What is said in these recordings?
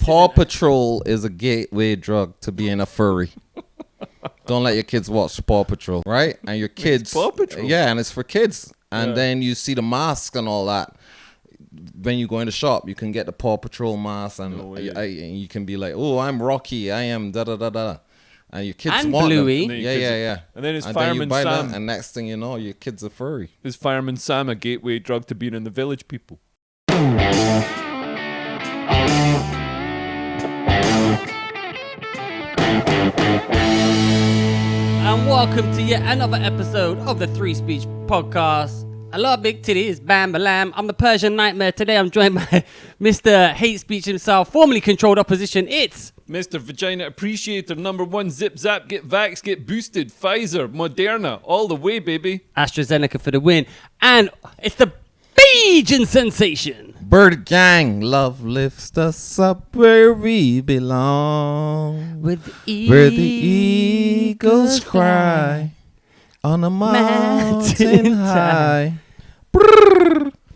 Paw Patrol is a gateway drug to being a furry. Don't let your kids watch Paw Patrol, right? And your kids, Paw Patrol. Yeah, and it's for kids. And then you see the masks and all that. When you go in the shop, you can get the Paw Patrol mask, and you can be like, "Oh, I'm Rocky. I am da da da da." And your kids and want Bluey. them. Yeah. And then it's and Fireman then you buy Sam. that, and next thing you know, your kids are furry. Is Fireman Sam a gateway drug to being in the Village People? And welcome to yet another episode of the Three Speech Podcast. Hello, big titties, bam, balam. I'm the Persian Nightmare. Today I'm joined by Mr. Hate Speech himself, formerly controlled opposition. It's Mr. Vagina Appreciator, #1, zip zap, get vaxxed, get boosted, Pfizer, Moderna, all the way, baby. AstraZeneca for the win. And it's the Bajan sensation. Bird Gang, love lifts us up where we belong. Where the eagles cry on a mountain high.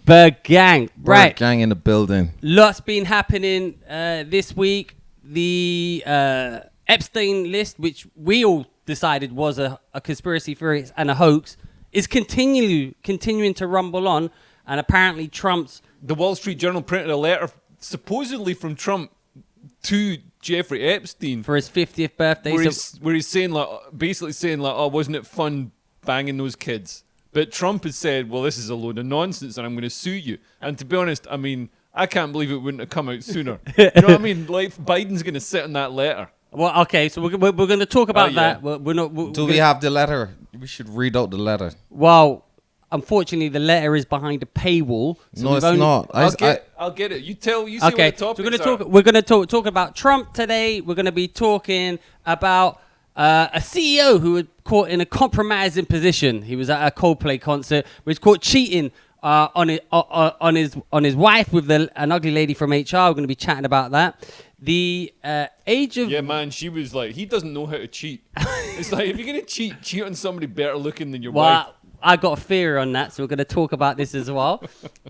Bird Gang. Right. Bird Gang in the building. Lots been happening this week. The Epstein list, which we all decided was a conspiracy theory and a hoax, is continuing to rumble on. And apparently Trump's... The Wall Street Journal printed a letter supposedly from Trump to Jeffrey Epstein for his 50th birthday. Where he's saying, like, basically saying, like, oh, wasn't it fun banging those kids? But Trump has said, well, this is a load of nonsense and I'm going to sue you. And to be honest, I mean, I can't believe it wouldn't have come out sooner. You know what I mean? Like, Biden's going to sit on that letter. Well, okay, so we're going to talk about that. We're not. Do we have the letter? We should read out the letter. Well, unfortunately, the letter is behind a paywall. So no, it's not. I'll get it. You say what the topics so we're going to talk about Trump today. We're going to be talking about a CEO who was caught in a compromising position. He was at a Coldplay concert, was caught cheating on his wife with an ugly lady from HR. We're going to be chatting about that. The age of... Yeah, man, she was like, he doesn't know how to cheat. It's like, if you're going to cheat on somebody better looking than your wife. I got a theory on that, so we're going to talk about this as well.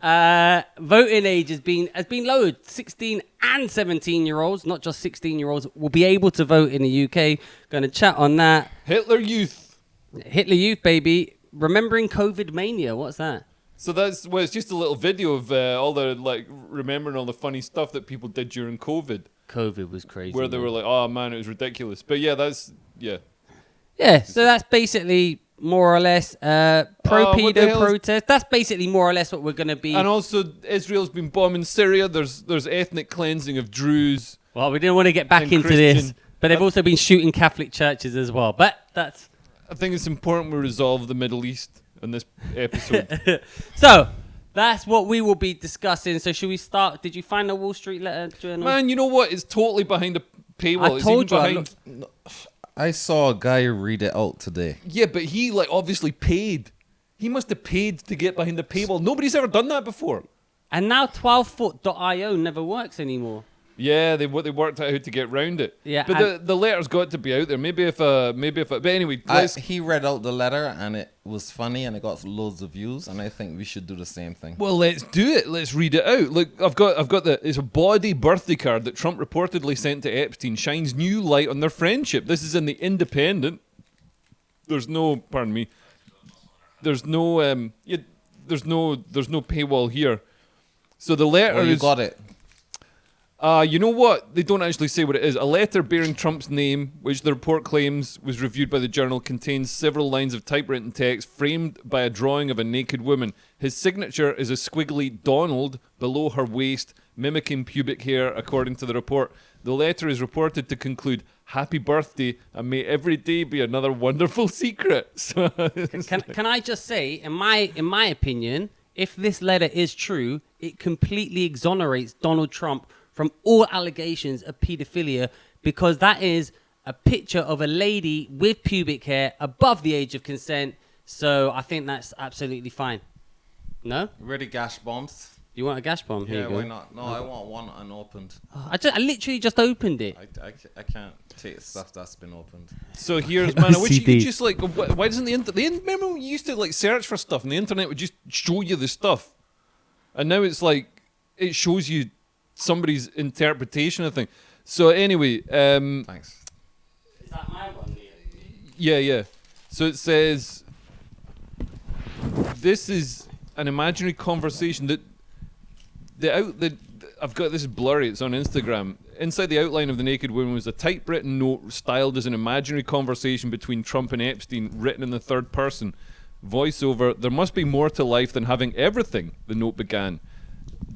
Voting age has been lowered. 16 and 17-year-olds, not just 16-year-olds, will be able to vote in the UK. Going to chat on that. Hitler Youth, baby. Remembering COVID mania. What's that? So it's just a little video of all the, like, remembering all the funny stuff that people did during COVID. COVID was crazy. Where they were like, oh, man, it was ridiculous. But yeah, Yeah, so that's basically... more or less, pro-pedo protest. That's basically more or less what we're going to be. And also, Israel's been bombing Syria. There's ethnic cleansing of Druze. Well, we didn't want to get back into this, but they've also been shooting Catholic churches as well. But that's... I think it's important we resolve the Middle East in this episode. So, that's what we will be discussing. So, should we start? Did you find the Wall Street letter journal? Man, you know what? It's totally behind a paywall. I told you. I saw a guy read it out today. Yeah, but he, like, obviously paid. He must have paid to get behind the paywall. Nobody's ever done that before. And now 12foot.io never works anymore. Yeah, they worked out how to get around it. Yeah, but the letter's got to be out there. Maybe if but anyway, he read out the letter and it was funny and it got loads of views, and I think we should do the same thing. Well, let's do it. Let's read it out. Look, I've got it's a body birthday card that Trump reportedly sent to Epstein shines new light on their friendship. This is in the Independent. There's no paywall here. So the letter you got it. You know what? They don't actually say what it is. A letter bearing Trump's name, which the report claims was reviewed by the Journal, contains several lines of typewritten text framed by a drawing of a naked woman. His signature is a squiggly Donald below her waist, mimicking pubic hair, according to the report. The letter is reported to conclude, "Happy birthday, and may every day be another wonderful secret." Can I just say, in my opinion, if this letter is true, it completely exonerates Donald Trump from all allegations of pedophilia, because that is a picture of a lady with pubic hair above the age of consent. So I think that's absolutely fine. No? Ready gash bombs? You want a gash bomb? Here Yeah, you go. why not? No, I want one unopened. I literally just opened it. I can't take stuff that's been opened. So here's, man, I wish you OCD. could just, like, why doesn't remember when you used to, like, search for stuff and the internet would just show you the stuff? And now it's like, it shows you somebody's interpretation of things. So anyway, Thanks. Is that my one? yeah. So it says, this is an imaginary conversation that I've got this blurry. It's on Instagram. Inside the outline of the naked woman was a typewritten note styled as an imaginary conversation between Trump and Epstein, written in the third person. Voiceover: there must be more to life than having everything, the note began.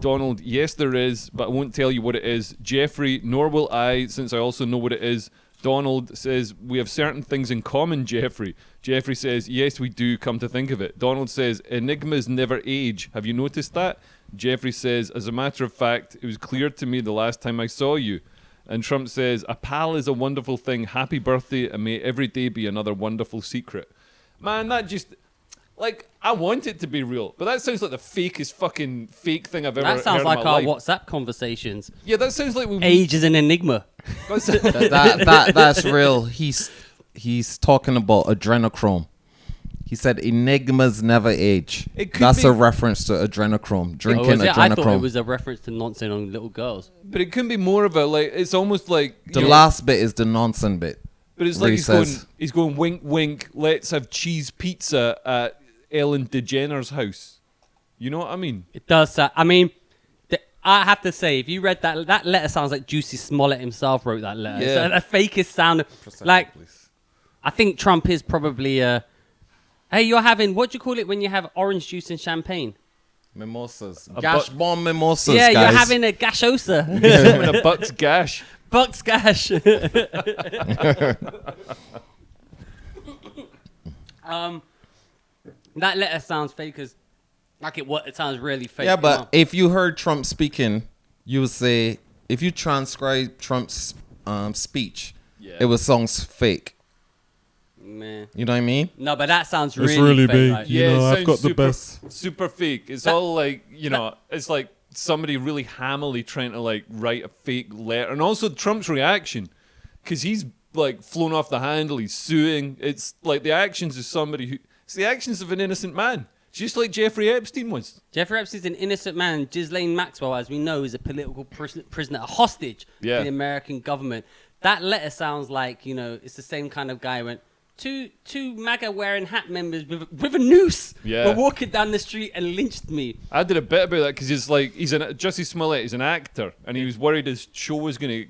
Donald: yes there is, but I won't tell you what it is. Jeffrey: nor will I, since I also know what it is. Donald says, we have certain things in common, Jeffrey. Jeffrey says, yes we do, come to think of it. Donald says, enigmas never age. Have you noticed that? Jeffrey says, as a matter of fact, it was clear to me the last time I saw you. And Trump says, a pal is a wonderful thing. Happy birthday, and may every day be another wonderful secret. Man, that just... Like, I want it to be real, but that sounds like the fakest fucking fake thing I've ever heard. That sounds in like my our life. WhatsApp conversations. Yeah, that sounds like we... Age is an enigma. That's real. He's talking about adrenochrome. He said enigmas never age. That's a reference to adrenochrome. Drinking adrenochrome. I thought it was a reference to nonsense on little girls. But it can be more of a, like, it's almost like... The last bit is the nonsense bit. But it's like he's going, wink, wink, let's have cheese pizza at Ellen DeGeneres' house. You know what I mean? It does sound... I mean, I have to say, if you read that letter sounds like Juicy Smollett himself wrote that letter. Yeah. It's the fakest sound. Like, I think Trump is probably... hey, you're having... What do you call it when you have orange juice and champagne? Mimosas. Gash bomb mimosas, yeah, guys. you're having a gashosa. Having a Buck's gash. Buck's gash. That letter sounds fake as... Like it sounds really fake. Yeah, but if you heard Trump speaking, you would say... If you transcribe Trump's speech, it was songs fake. Man. You know what I mean? No, but that sounds It's really really fake. big. Like, You know, it I've got sounds the best. super fake. It's all like, you know, it's like somebody really hammily trying to like write a fake letter. And also Trump's reaction, because he's like flown off the handle, he's suing. It's like the actions of somebody who... It's the actions of an innocent man. Just like Jeffrey Epstein was. Jeffrey Epstein's an innocent man. Ghislaine Maxwell, as we know, is a political prisoner, a hostage to the American government. That letter sounds like, you know, it's the same kind of guy who went, two MAGA wearing hat members with a noose were walking down the street and lynched me. I did a bit about that because Jussie Smollett is an actor and he was worried his show was gonna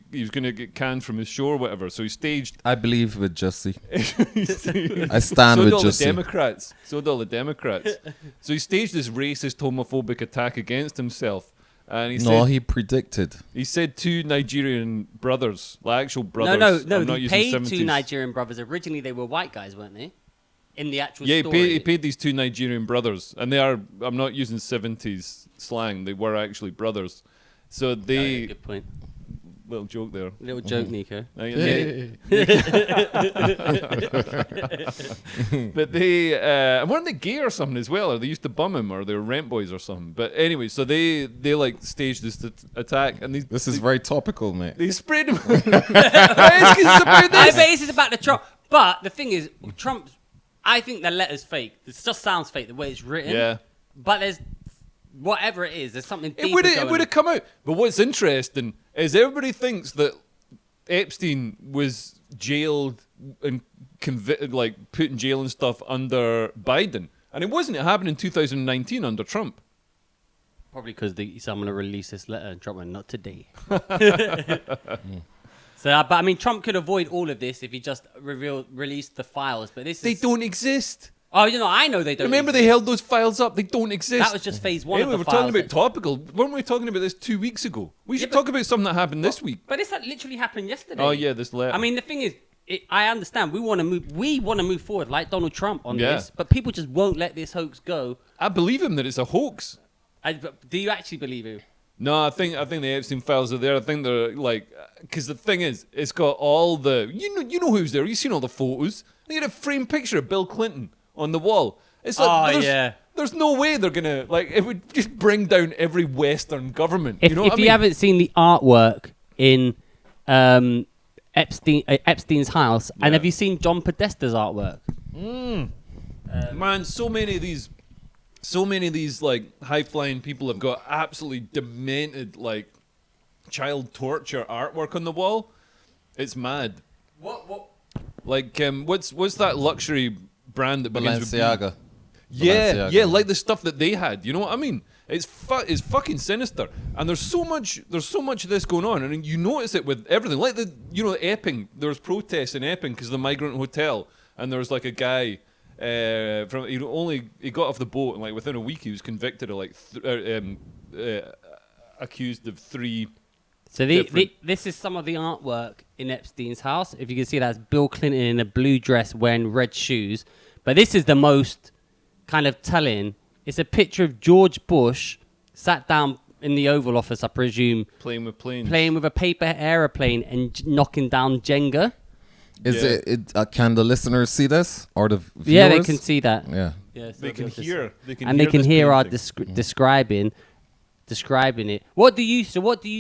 get canned from his show or whatever, so he staged. I believe with Jussie. I stand with Jussie. So did all the Democrats. So he staged this racist, homophobic attack against himself. And he predicted. He said two Nigerian brothers, like actual brothers. No. He paid two Nigerian brothers. Originally, they were white guys, weren't they? In the actual story. Yeah, he paid these two Nigerian brothers, and they are. I'm not using 70s slang. They were actually brothers. So they. Good point. Little joke there. Little joke, Nico. But they weren't they gay or something as well, or they used to bum him, or they were rent boys or something. But anyway, so they like staged this attack, and this is very topical, mate. They sprayed him. I bet this is about the Trump. But the thing is, Trump's. I think the letter's fake. It just sounds fake the way it's written. Yeah. But there's whatever it is. There's something deeper It would have come out. But what's interesting is everybody thinks that Epstein was jailed and convicted, like put in jail and stuff under Biden, and it wasn't. It happened in 2019 under Trump. Probably because someone will release this letter and Trump went, not today. So, but I mean, Trump could avoid all of this if he just released the files. But they don't exist. Oh, you know, I know they don't. Remember, exist. they held those files up. They don't exist. That was just phase one. Anyway, we're talking about topical. Weren't we talking about this 2 weeks ago? We should talk about something that happened this week. But this literally happened yesterday. Oh yeah, this letter. I mean, the thing is, I understand we want to move. We want to move forward like Donald Trump on this, but people just won't let this hoax go. I believe him that it's a hoax. Do you actually believe him? No, I think the Epstein files are there. I think they're like, because the thing is, it's got all the you know who's there. You've seen all the photos. They had a framed picture of Bill Clinton on the wall. It's like, there's no way they're gonna like. It would just bring down every Western government. If, you know what I mean? you haven't seen the artwork in Epstein's house, and have you seen John Podesta's artwork? Man, so many of these like high flying people have got absolutely demented like child torture artwork on the wall. It's mad. What? Like, what's that luxury brand that begins with B? Balenciaga. Yeah, Balenciaga. yeah, like the stuff that they had. You know what I mean? It's fucking sinister, and there's so much of this going on, and you notice it with everything. Like Epping, there was protests in Epping because of the migrant hotel, and there was like a guy he got off the boat, and like within a week he was convicted of like accused of 3. So this is some of the artwork in Epstein's house. If you can see, that's Bill Clinton in a blue dress wearing red shoes. But this is the most kind of telling. It's a picture of George Bush sat down in the Oval Office, I presume. Playing with planes. Playing with a paper aeroplane and knocking down Jenga. Can the listeners see this? Or the viewers? Yeah, they can see that. Yeah. Yeah, so They can hear. They can hear our painting. describing it. What do you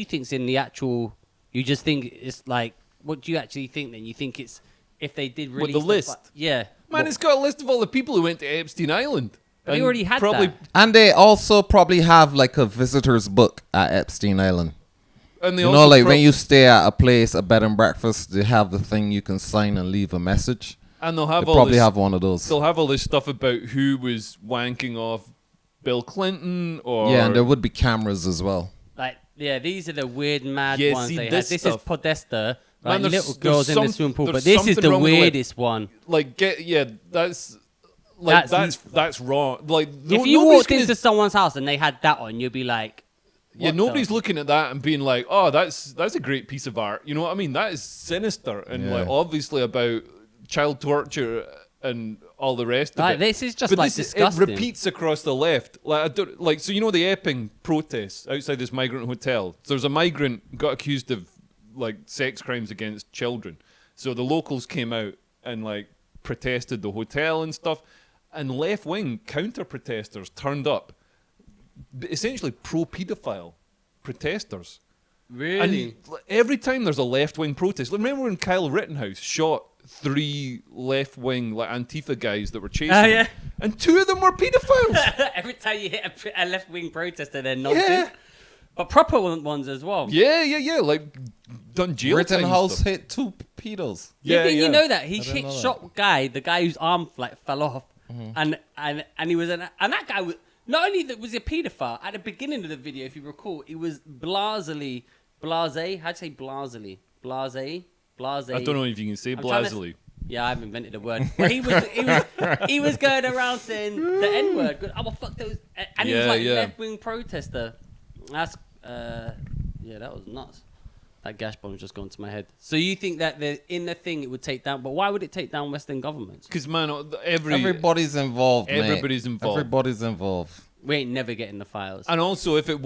think's in the actual? You just think it's like. What do you actually think then? You think it's if they did release the list? Yeah. Man, it's got a list of all the people who went to Epstein Island. But they already had probably, that. And they also probably have like a visitor's book at Epstein Island. And they You also know, like when you stay at a place, a bed and breakfast, they have the thing you can sign and leave a message. and they'll have They all probably this, have one of those. They'll have all this stuff about who was wanking off Bill Clinton or Yeah, and there would be cameras as well. Like these are the weird mad Yeah, ones see, they had. this This stuff- is Podesta. Man, Like there's- little there's girls in the swimming pool, there's but this is something the wrong with, like- weirdest one. like that's wrong. Like If you walked into someone's house and they had that on, you'd be like, yeah, what nobody's the- looking at that and being like, oh, that's a great piece of art. You know what I mean? That is sinister and like obviously about child torture and all the rest of Like, it. this is just But like this disgusting. It repeats across the left. Like so, you know the Epping protests outside this migrant hotel. So there's a migrant got accused of like sex crimes against children. So the locals came out and like protested the hotel and stuff, and left-wing counter-protesters turned up, essentially pro-pedophile protesters. Really? And every time there's a left-wing protest, like, remember when Kyle Rittenhouse shot 3 left-wing like Antifa guys that were chasing him? And 2 of them were pedophiles. Every time you hit a left wing protester, they're nonsense. Yeah. But proper ones as well. Yeah. Like done jail time Rittenhouse stuff. hit 2 pedos. You know that he didn't know that. shot the guy whose arm like fell off, and he was and that guy was not only that was he a paedophile at the beginning of the video, if you recall, he was blase. How'd you say blasely? Blase. I don't know if you can say I'm trying to- blasely. Yeah, I've invented a word. But he was going around saying the N word. Oh, well, fuck those, and he was like left wing protester. That's that was nuts. That gash bomb's just gone to my head. So you think that in the thing it would take down, but why would it take down Western governments? Because man, Everybody's involved, mate. Everybody's involved. Everybody's involved. We ain't never getting the files. And also, if there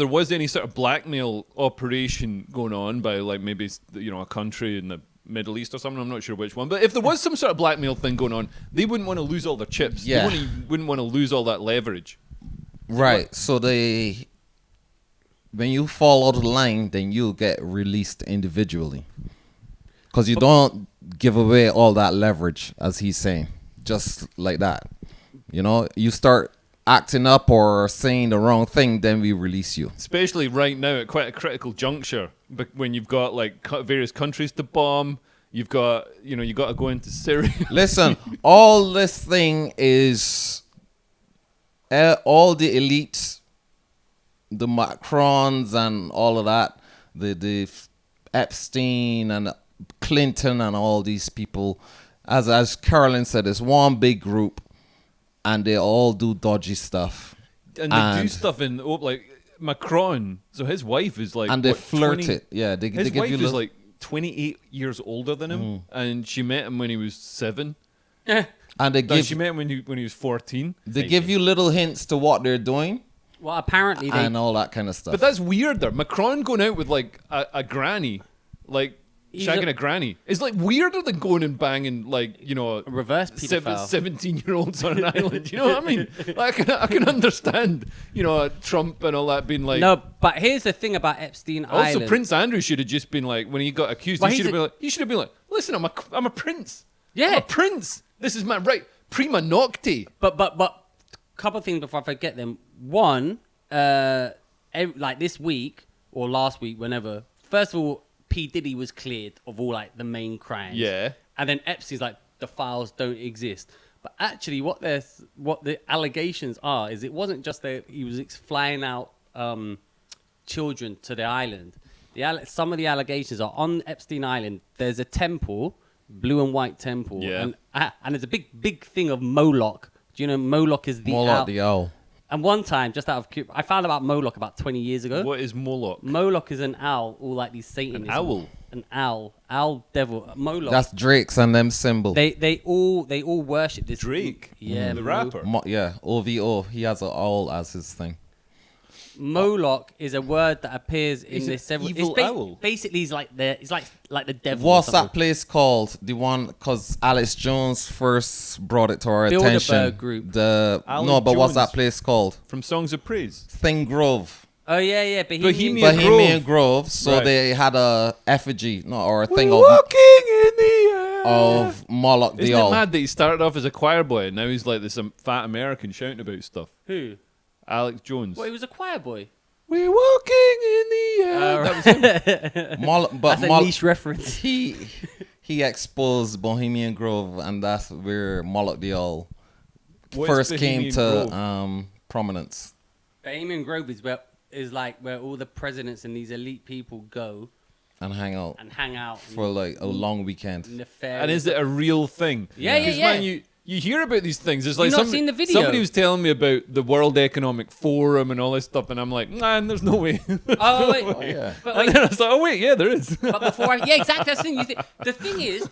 was any sort of blackmail operation going on by like maybe a country in the Middle East or something, I'm not sure which one, but if there was some sort of blackmail thing going on, they wouldn't want to lose all their chips. Yeah. They wouldn't want to lose all that leverage. Right. So when you fall out of the line, then you'll get released individually. Because you don't give away all that leverage, as he's saying, just like that. You know, you start acting up or saying the wrong thing, then we release you. Especially right now at quite a critical juncture, when you've got like various countries to bomb, you've got you got to go into Syria. Listen, all this thing is all the elites, the Macrons and all of that, the Epstein and Clinton and all these people, as Carolyn said, it's one big group, and they all do dodgy stuff. And they do stuff in like Macron. So his wife is like, and they what, flirt 20 it. Yeah, they his give wife you is like 28 years older than him, and she met him when he was 7. and they No, give she met him when he was 14. they give you little hints to what they're doing Well, apparently they. and all that kind of stuff. But that's weirder. Macron going out with like a granny, like He's shagging a granny, is like weirder than going and banging like a reverse pedophile. 17-year-olds on an island. You know what I mean? Like, I can understand, Trump and all that being like. No, but here's the thing about Epstein Also, Island. Prince Andrew should have just been like, when he got accused, Well, he should have been like, listen, I'm a prince. Yeah. I'm a prince. This is my right. Prima nocte. But couple of things before I forget them. One, like this week, or last week, whenever. First of all, P Diddy was cleared of all like the main crimes. Yeah. And then Epstein's like, the files don't exist. But actually, what the allegations are is it wasn't just that he was flying out children to the island. Some of the allegations are on Epstein Island. There's a temple, blue and white temple, and there's a big thing of Moloch. Do you know Moloch is the Moloch the owl? And one time, just out of I found about Moloch about 20 years ago. What is Moloch? Moloch is an owl, all like these Satanists. An owl. An owl devil. Moloch. That's Drake's and them symbol. They all worship this. Drake. Yeah, the rapper. OVO. He has an owl as his thing. Moloch is a word that appears in the several. Evil owl. Basically, he's like the devil. What's that place called? The one because Alex Jones first brought it to our attention. Bilderberg Group. What's that place called? From Songs of Praise. Thing Grove. Oh yeah, Bohemian Grove. So they had a effigy, or a thing of Moloch the Isn't owl. it mad that he started off as a choir boy and now he's like this fat American shouting about stuff? Who? Alex Jones. Well, he was a choir boy. We're walking in the air. That was him. That's a niche reference. He exposed Bohemian Grove, and that's where Moloch the owl first came to prominence. Bohemian Grove is where all the presidents and these elite people go and hang out for like a long weekend. And is it a real thing? Yeah. Man, you hear about these things. It's like You've not seen the video. Somebody was telling me about the World Economic Forum and all this stuff, and I'm like, man, there's no way. Wait. Yeah. But And then I was like, oh wait, yeah, there is. But before, exactly. That's the thing. The thing is,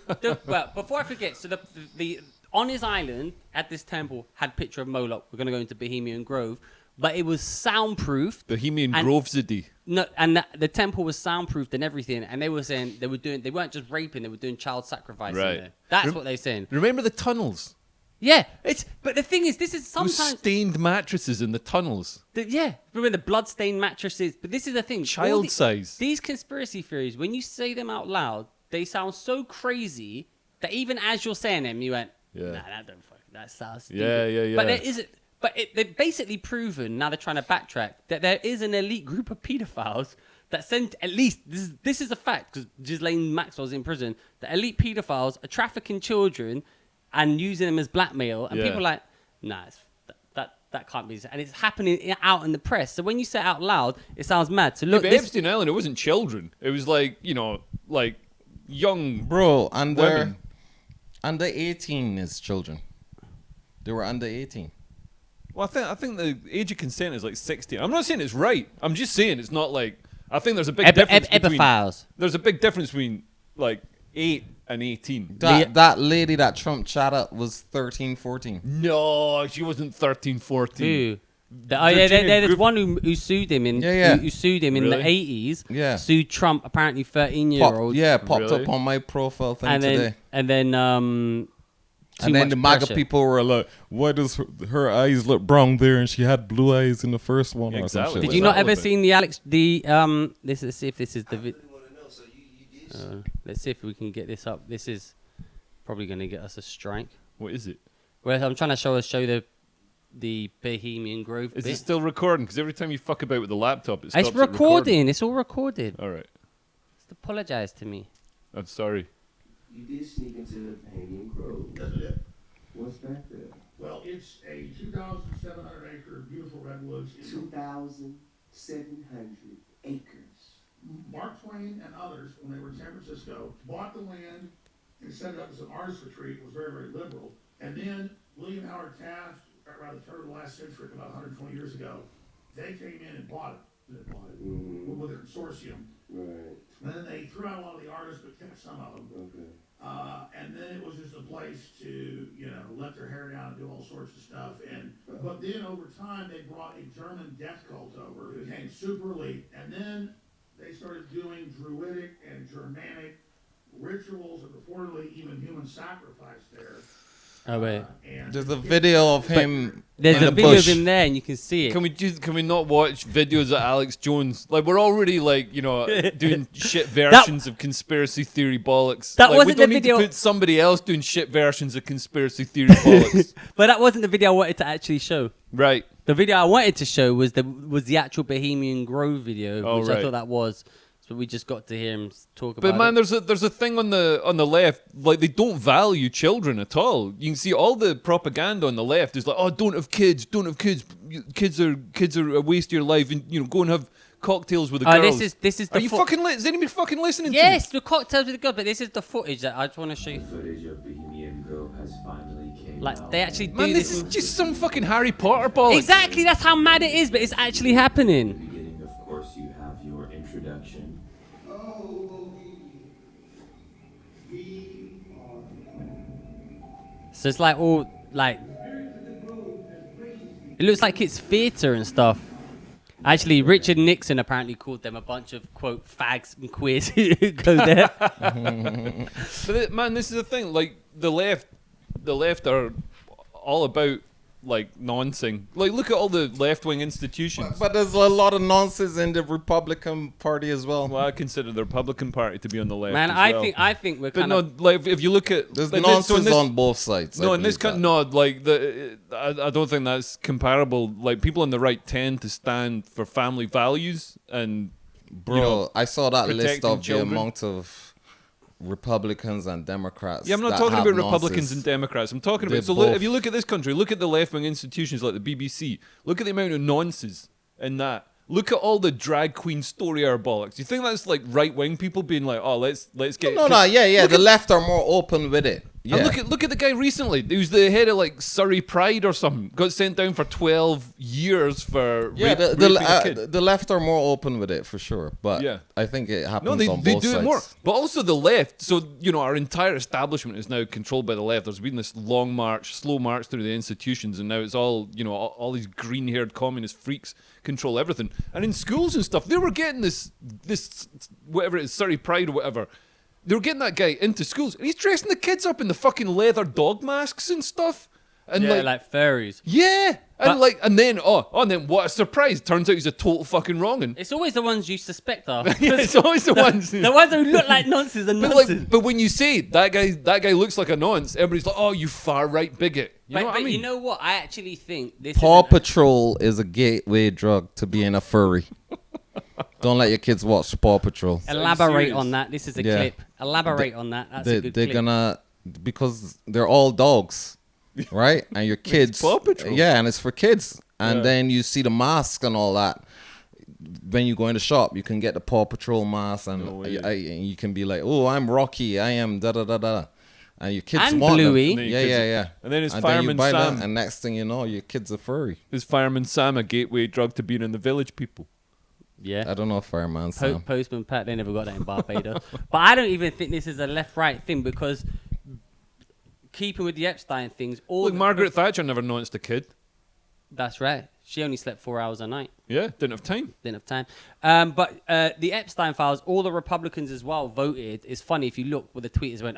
before I forget, so the on his island at this temple had picture of Moloch. We're gonna go into Bohemian Grove, but it was soundproofed. Bohemian Grove City. No, and the temple was soundproofed and everything. And they were saying they weren't just raping, they were doing child sacrifice. Right. In there. That's what they're saying. Remember the tunnels? Yeah, but the thing is, this is Those sometimes stained mattresses in the tunnels. Remember the blood-stained mattresses. But this is the thing, Child size. These conspiracy theories, when you say them out loud, they sound so crazy that even as you're saying them, you went, "Nah, that sounds stupid." Yeah. But there isn't. But they've basically proven, now they're trying to backtrack, that there is an elite group of pedophiles that sent, at least, this is a fact, because Ghislaine Maxwell's in prison, that elite pedophiles are trafficking children and using them as blackmail. And people are like, nah, that can't be. And it's happening out in the press. So when you say it out loud, it sounds mad. So look, Epstein Island, it wasn't children. It was like, young Bro, women. Under 18 is children. They were under 18. Well, I think the age of consent is like 16. I'm not saying it's right. I'm just saying it's not like. I think there's a big difference between. There's a big difference between like 8 and 18. That lady that Trump chat up was 13, 14. No, she wasn't 13, 14. Who? There's one who sued him in who sued him in the 80s. Yeah. Sued Trump, apparently 13-year-old. Popped up on my profile thing today. And then the MAGA people were like, why does her eyes look brown there and she had blue eyes in the first one? Yeah, exactly. Did you not ever seen the Alex let's see if this is the let's see if we can get this up. This is probably going to get us a strike. What is it? Well, I'm trying to show the Bohemian Grove Is bit. it still recording? Because every time you fuck about with the laptop, it stops It's recording. It's all recorded. All right. Just apologize to me. I'm sorry. You did sneak into Bohemian Grove. That's it. What's back there? Well, it's a 2,700 acre beautiful redwoods. 2,700 acres. Mark Twain and others, when they were in San Francisco, bought the land and set it up as an artist retreat. It was very, very liberal. And then William Howard Taft, around the turn of the last century, about 120 years ago, they came in and bought it. With a consortium. Right. And then they threw out a lot of the artists, but kept some of them. Okay. And then it was just a place to, let their hair down and do all sorts of stuff. But then over time, they brought a German death cult over who became super elite. And then they started doing Druidic and Germanic rituals and reportedly even human sacrifice there. Oh wait, there's a video of him. There's in a the video bush. of him there, and you can see it. Can we not watch videos of Alex Jones? Like we're already doing shit versions of conspiracy theory bollocks. That like, wasn't we don't the need video. to put somebody else doing shit versions of conspiracy theory bollocks. But that wasn't the video I wanted to actually show. Right. The video I wanted to show was the actual Bohemian Grove video, Oh, which right. I thought that was. So we just got to hear him talk about But man, it. there's a thing on the left, like they don't value children at all. You can see all the propaganda on the left is like, oh, don't have kids. Kids are a waste of your life, and go and have cocktails with the girls. This is the Are you is anybody fucking listening Yes, to me? the cocktails with the girl, but this is the footage that I just want to show you. Footage of Bohemian Grove has finally came Like out. they actually do Man, this is just some fucking Harry Potter bollocks. Exactly, that's how mad it is, but it's actually In the happening. beginning, of course, you have your introduction. So it's like all like it looks like it's theatre and stuff. Actually, Richard Nixon apparently called them a bunch of quote fags and queers who go there. But man, this is the thing. Like the left are all about like noncing. Like look at all the left-wing institutions. But there's a lot of nonsense in the Republican Party as well. Well, I consider the Republican Party to be on the left. Man, as I well. think we're But kind no, of like if you look at There's like, nonsense so in this- on both sides. No, I in this believe country, that. no, like I don't think that's comparable. Like people on the right tend to stand for family values and Bro, I saw that list protecting of children. the amount of Republicans and Democrats. yeah, I'm not that talking have about Republicans nonsense. and Democrats. I'm talking They're about so look, both- if you look at this country, look at the left-wing institutions like the BBC. Look at the amount of nonsense in that. Look at all the drag queen story hour bollocks. You think that's like right-wing people being like, oh, let's get No, yeah. The left are more open with it. Yeah. And look at the guy recently. He was the head of like Surrey Pride or something. Got sent down for 12 years for yeah, raping a kid. the left are more open with it for sure. But Yeah. I think it happens No, they on do both it sides. more. But also the left. So, our entire establishment is now controlled by the left. There's been this slow march through the institutions, and now it's all, all these green-haired communist freaks control everything. And in schools and stuff, they were getting this whatever it is, Surrey Pride or whatever. They were getting that guy into schools, and he's dressing the kids up in the fucking leather dog masks and stuff. And yeah, like furries. yeah. And But- and then what a surprise. Turns out he's a total fucking wrong'un. It's always the ones you suspect are. Yeah, it's always the ones. The ones who look like nonsense and But nonsense. but when you say that guy looks like a nonce, everybody's like, oh, you far right bigot. You know what I mean? you know what? I actually think this Paw is Patrol is a gateway drug to being a furry. Don't let your kids watch Paw Patrol. Elaborate serious? on that. This is a Yeah. clip. Elaborate on that. That's a good They're clip. gonna because they're all dogs, right? And your kids, Paw Patrol. yeah, and it's for kids. And Yeah. then you see the mask and all that. When you go in the shop, you can get the Paw Patrol mask, and No way. and you can be like, "Oh, I'm Rocky. I am da da da da." And your kids And want them. Bluey. And then your Yeah, kids- yeah, yeah. and then it's you Fireman buy Sam. them, and next thing you know, your kids are furry. Is Fireman Sam a gateway drug to being in the village people? Yeah. I don't know if Fireman Sam. Postman Pat, they never got that in Barbados. But I don't even think this is a left-right thing because keeping with the Epstein things, Look, Margaret Thatcher never noticed a kid. That's right. She only slept 4 hours a night. Yeah, didn't have time. Didn't have time. But the Epstein files, all the Republicans as well voted. It's funny if you look where the tweeters went,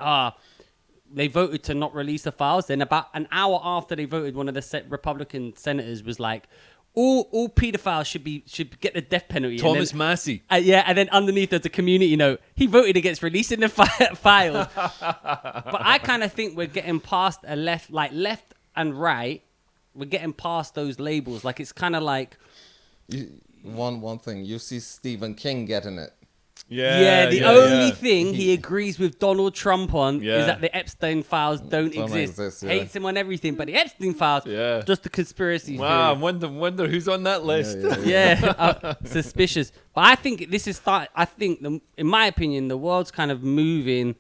they voted to not release the files. Then about an hour after they voted, one of the Republican senators was like, all pedophiles should get the death penalty. Thomas and then, Massey. yeah, and then underneath there's a community note. He voted against releasing the files. But I kind of think we're getting past a left and right. We're getting past those labels. Like it's kind of like One thing, you see Stephen King getting it. Yeah, the only thing he agrees with Donald Trump on Yeah. is that the Epstein files don't exist. yeah. Hates him on everything, but the Epstein files, Yeah. just a conspiracy Wow, I theory. wonder who's on that list. Yeah, suspicious. But I think this is in my opinion, the world's kind of moving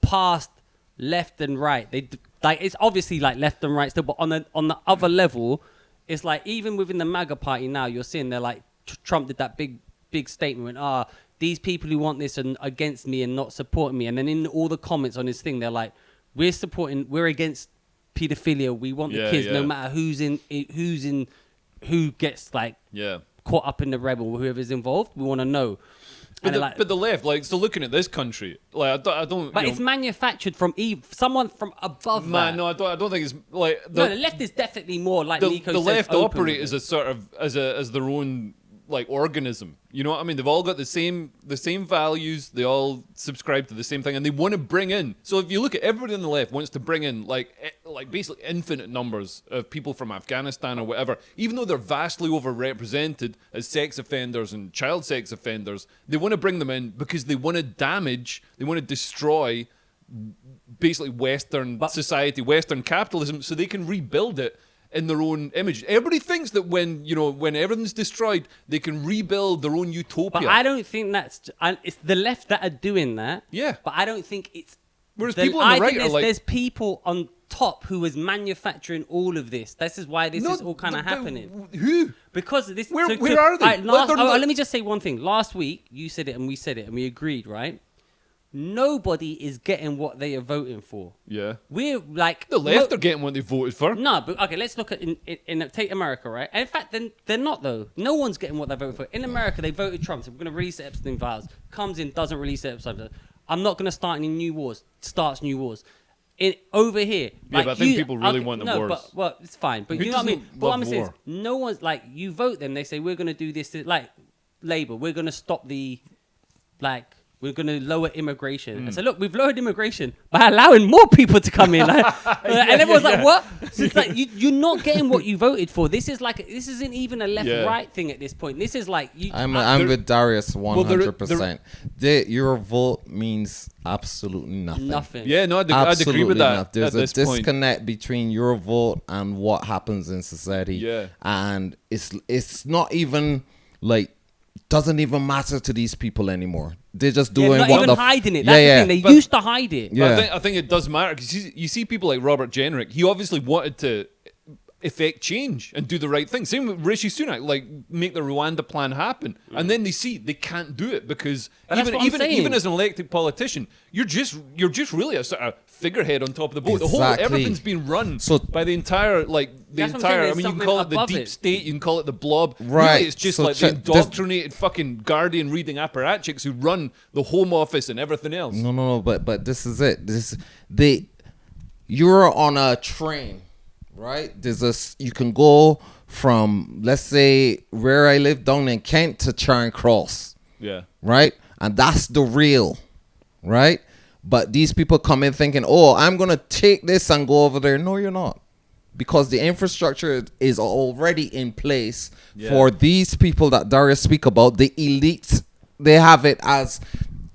past left and right. It's obviously like left and right still, but on the other level, it's like even within the MAGA party now, you're seeing they're like Trump did that big statement. These people who want this are against me and not supporting me. And then in all the comments on his thing, they're like, we're against pedophilia. We want the Yeah, kids, no yeah. matter who gets like Yeah. caught up in the rebel, whoever's involved. We want to know. But And the left, like, so looking at this country, like, I don't. But it's manufactured from someone from above man, that. no, I don't think it's like No, the left is definitely more like the Nico the says, left open operate with as it. a sort of as their own like organism. You know what I mean? They've all got the same values. They all subscribe to the same thing, and they want to bring in. So if you look at everybody on the left wants to bring in like basically infinite numbers of people from Afghanistan or whatever, even though they're vastly overrepresented as sex offenders and child sex offenders. They want to bring them in because they want to destroy basically Western society, Western capitalism, so they can rebuild it in their own image. Everybody thinks that when everything's destroyed, they can rebuild their own utopia. But I don't think it's the left that are doing that. Yeah. But I don't think it's. Whereas people on the right are like, there's people on top who is manufacturing all of this. This is why this is all kind of happening. Who? Because this. Where are they? Let me just say one thing. Last week you said it and we said it and we agreed, right? Nobody is getting what they are voting for. Yeah. We're like... The left are getting what they voted for. No, but okay, let's look at... take America, right? And in fact, they're not, though. No one's getting what they voted for. In America, they voted Trump. So we're going to release the Epstein files. Comes in, doesn't release the Epstein files. I'm not going to start any new wars. Starts new wars. Over here... Yeah, but I think people really want the wars. Well, it's fine. But you know what I mean? But what I'm saying is, no one's... Like, you vote them, they say, we're going to do this... Like, Labour, we're going to stop the... Like... We're going to lower immigration. I said, look, we've lowered immigration by allowing more people to come in. Like, and everyone's like, what? So it's like, you're not getting what you voted for. This isn't even a left-right thing at this point. This is like... I'm with Darius 100%. Your vote means absolutely nothing. Yeah, no, I'd agree with that. There's a disconnect between your vote and what happens in society. Yeah. And it's not even like... Doesn't even matter to these people anymore. They're just doing not what even hiding it. That's the thing. They used to hide it. Yeah. I think it does matter because you see people like Robert Jenrick. He obviously wanted to effect change and do the right thing. Same with Rishi Sunak, like make the Rwanda plan happen. And then they see they can't do it because even as an elected politician, you're just really a sort of figurehead on top of the boat. Exactly. Everything's been run by the entire I mean, you can call it the deep state, you can call it the blob. Right. Really, it's just like the indoctrinated fucking Guardian reading apparatchiks who run the Home Office and everything else. No, but this is it. You're on a train, right? You can go from, let's say, where I live down in Kent to Charing Cross. Yeah. Right? And that's the real, right? But these people come in thinking, oh, I'm going to take this and go over there. No, you're not. Because the infrastructure is already in place for these people that Darius speak about, the elites. They have it as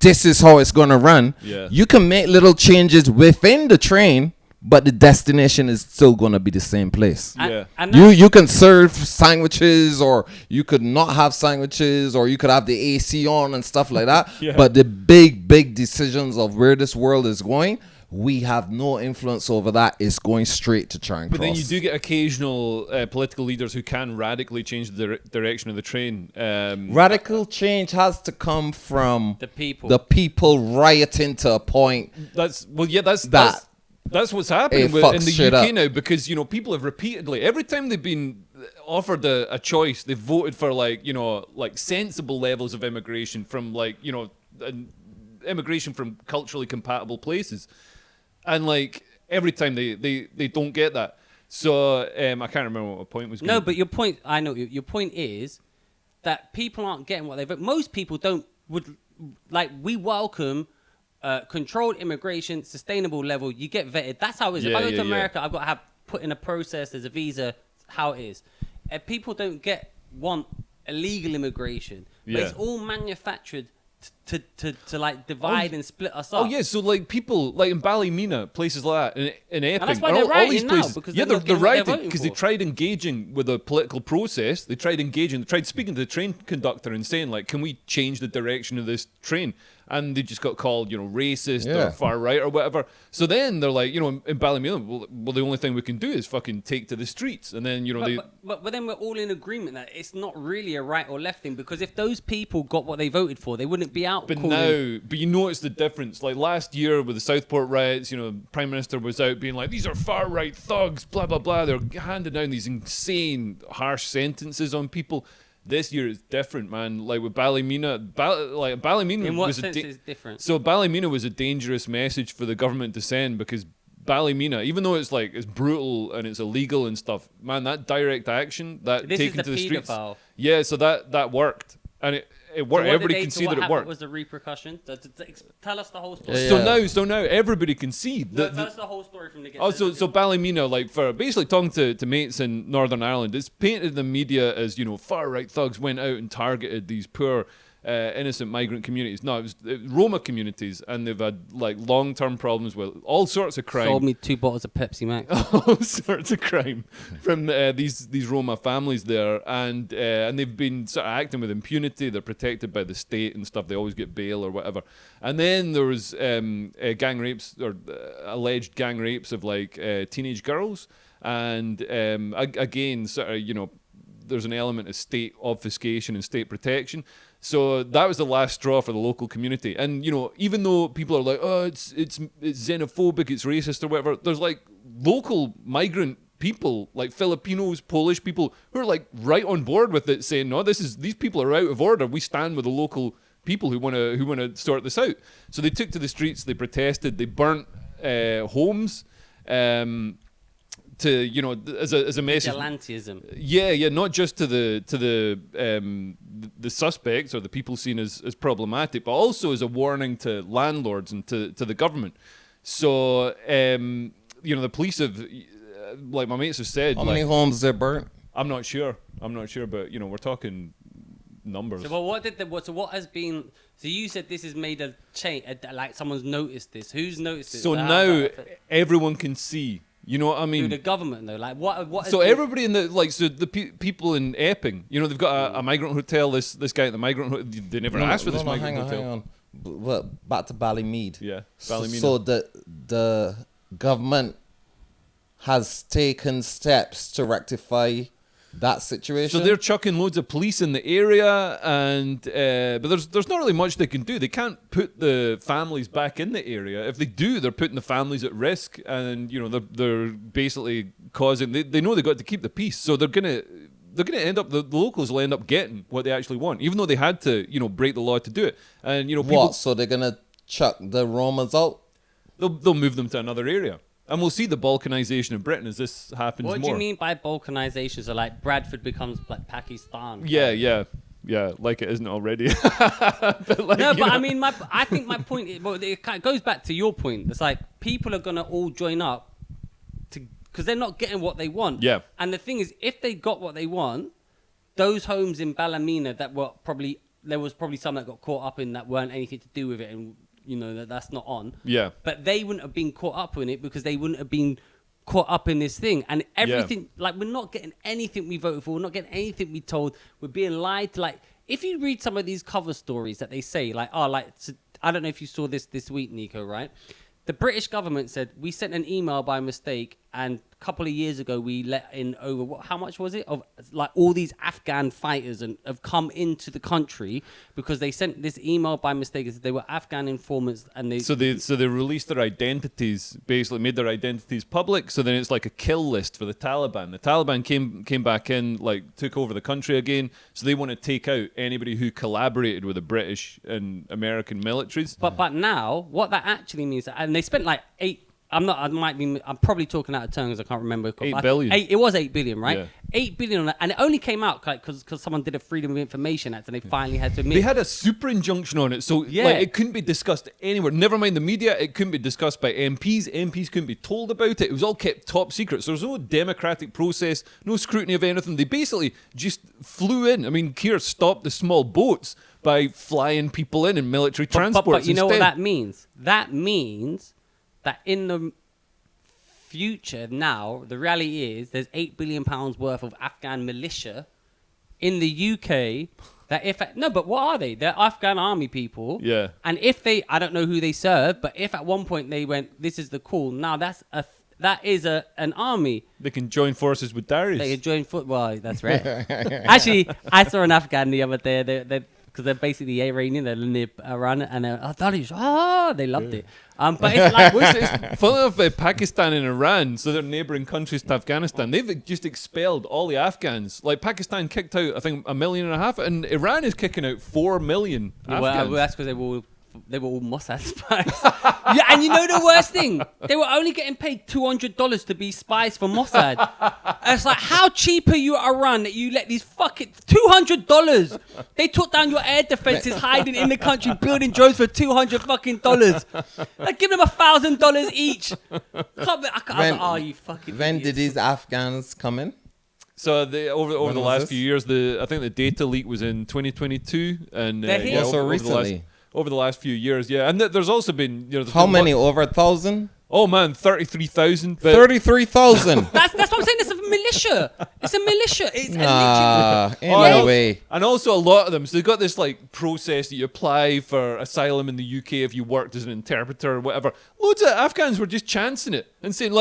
this is how it's going to run. Yeah. You can make little changes within the train, but the destination is still going to be the same place. And you can serve sandwiches, or you could not have sandwiches, or you could have the AC on and stuff like that. But the big decisions of where this world is going, we have no influence over that. It's going straight to Charing Cross. But then you do get occasional political leaders who can radically change the direction of the train. Radical change has to come from the people. The people rioting to a point. That's what's happening in the UK now, because people have repeatedly, every time they've been offered a choice, they've voted for like sensible levels of immigration from immigration from culturally compatible places, and like every time they don't get that. So I can't remember what my point was. No, but your point, I know your point is that people aren't getting what they vote. Most people we welcome. Controlled immigration, sustainable level. You get vetted. That's how it is. If I go to America, I've got to have put in a process. There's a visa. How it is. People don't want illegal immigration, but it's all manufactured to like divide and split us up. Oh yeah, so like people like in Ballymena, places like that, in Epping, that's why they're all these rioting places. now, because they're rioting because they tried engaging with a political process. They tried speaking to the train conductor and saying like, "Can we change the direction of this train?" And they just got called, racist or far right or whatever. So then they're like, in Ballymena, well, the only thing we can do is fucking take to the streets. And then, But then we're all in agreement that it's not really a right or left thing, because if those people got what they voted for, they wouldn't be out. But you notice the difference. Like last year with the Southport riots, Prime Minister was out being like, these are far right thugs, blah, blah, blah. They're handing down these insane, harsh sentences on people. This year is different, man. Like with Ballymena, Ballymena in what was sense is different? So Ballymena was a dangerous message for the government to send, because Ballymena, even though it's brutal and it's illegal and stuff, man, that direct action, that this taken is to the streets, paedophile. Yeah, so that worked, and it worked. Everybody can see that it What worked. was the repercussion? Tell us the whole story. Yeah. So now everybody can see. Tell us the whole story from the get. So Ballymena, like for basically talking to mates in Northern Ireland, it's painted in the media as far right thugs went out and targeted these poor innocent migrant communities. No, it was Roma communities, and they've had like long-term problems with all sorts of crime. Sold me 2 bottles of Pepsi Max. All sorts of crime from these Roma families there, and they've been sort of acting with impunity. They're protected by the state and stuff. They always get bail or whatever. And then there was gang rapes or alleged gang rapes of like teenage girls, and again, sort of there's an element of state obfuscation and state protection. So that was the last straw for the local community. And, even though people are like, oh, it's xenophobic, it's racist or whatever, there's like local migrant people, like Filipinos, Polish people, who are like right on board with it, saying, no, these people are out of order. We stand with the local people who want to sort this out. So they took to the streets, they protested, they burnt homes, to as a message. Vigilantism. Yeah, not just to the suspects or the people seen as problematic, but also as a warning to landlords and to the government. So the police have, like my mates have said, how many homes they burnt? I'm not sure, but we're talking numbers. So, what has been? So you said this has made a change. Like someone's noticed this. Who's noticed it? So now everyone can see. You know what I mean? Through the government, though, like what? So everybody in the people in Epping, they've got a migrant hotel. This guy at the migrant hotel, they never asked for this migrant hotel. Hang on. Well, back to Ballymena. Yeah, Ballymena. So the government has taken steps to rectify that situation. So they're chucking loads of police in the area, and but there's not really much they can do. They can't put the families back in the area. If they do, they're putting the families at risk, and they're basically causing. They know they got to keep the peace, so they're gonna end up. The locals will end up getting what they actually want, even though they had to break the law to do it. And people, So they're gonna chuck the Romans out? They'll move them to another area. And we'll see the Balkanization of Britain as this happens more. What do you mean by Balkanization? So like Bradford becomes like Pakistan? Yeah, like it isn't already. I mean, I think my point it goes back to your point. It's like people are gonna all join up because they're not getting what they want. Yeah. And the thing is, if they got what they want, those homes in Ballymena there was probably some that got caught up in that weren't anything to do with it, and that's not on. Yeah. But they wouldn't have been caught up in it because they wouldn't have been caught up in this thing. And everything, like, we're not getting anything we voted for. We're not getting anything we told. We're being lied to. Like, if you read some of these cover stories that they say, like, I don't know if you saw this week, Nico, right? The British government said, we sent an email by mistake, and a couple of years ago we let in over, how much was it? Of like all these Afghan fighters and have come into the country because they sent this email by mistake. They were Afghan informants, and they released their identities, basically made their identities public. So then it's like a kill list for the Taliban. The Taliban came back in, like took over the country again. So they want to take out anybody who collaborated with the British and American militaries. But now what that actually means, and they spent like I'm probably talking out of turn because I can't remember. 8 billion. It was 8 billion, right? Yeah. 8 billion on that, and it only came out because someone did a Freedom of Information Act, and they finally had to admit. They had a super injunction on it, so like, it couldn't be discussed anywhere. Never mind the media, it couldn't be discussed by MPs. MPs couldn't be told about it. It was all kept top secret. So there was no democratic process, no scrutiny of anything. They basically just flew in. I mean, Keir stopped the small boats by flying people in military transports. But you know what that means? That means that in the future now, the reality is there's £8 billion worth of Afghan militia in the UK but what are they? They're Afghan army people. Yeah. And if I don't know who they serve, but if at one point they went, this is the call, now that is an army. They can join forces with Darius. They can join well, that's right. Actually, I saw an Afghan the other day. Because they're basically Iranian, they're near Iran, and they loved it. But it's like, it's full of Pakistan and Iran, so they're neighbouring countries to Afghanistan. They've just expelled all the Afghans. Like Pakistan kicked out, I think, 1.5 million, and Iran is kicking out 4 million Afghans. Well, that's because they were all Mossad spies. Yeah, and you know the worst thing? They were only getting paid $200 to be spies for Mossad. And it's like, how cheap are you at Iran that you let these fucking $200? They took down your air defenses, hiding in the country, building drones for $200 fucking dollars. Like, give them $1,000 each. I was like, oh, you fucking. When idiots. did these Afghans come in? So over the last this? few years, I think the data leak was in 2022, and They're here. Also over recently. over the last few years, yeah. And there's also been there's How been many? Over 1,000? Oh man, 33,000. 33,000. That's what I'm saying. It's a militia. It's a militia. It's Nah, ain't Oh, no way. And also a lot of them. So they've got this like process that you apply for asylum in the UK if you worked as an interpreter or whatever. Loads of Afghans were just chancing it and saying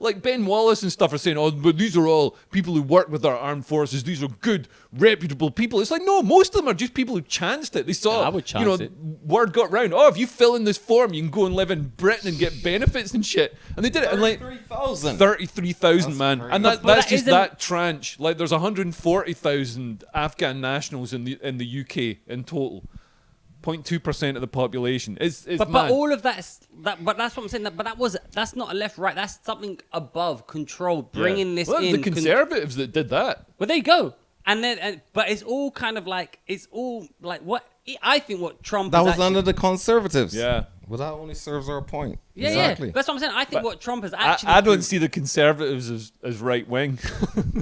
like Ben Wallace and stuff are saying, oh, but these are all people who work with our armed forces. These are good, reputable people. It's like, no, most of them are just people who chanced it. They saw, I would chance it. word got round. Oh, if you fill in this form, you can go and live in Britain and get benefits and shit. And they did it in like 33,000. 33,000, man. crazy. And But that's that just isn't- that tranche. Like there's 140,000 Afghan nationals in the UK in total. 0.2% of the population. It's But mad. all of that, but that's what I'm saying. That's not a left right. That's something above control. Bringing this well, in. the Conservatives that did that. Well, there you go. And then, but it's all kind of like what I think what Trump That is was actually, under the Conservatives. Yeah. Well, that only serves our point. yeah, Exactly. yeah. That's what I'm saying. I think what Trump has I actually. don't proved- see the Conservatives as right wing.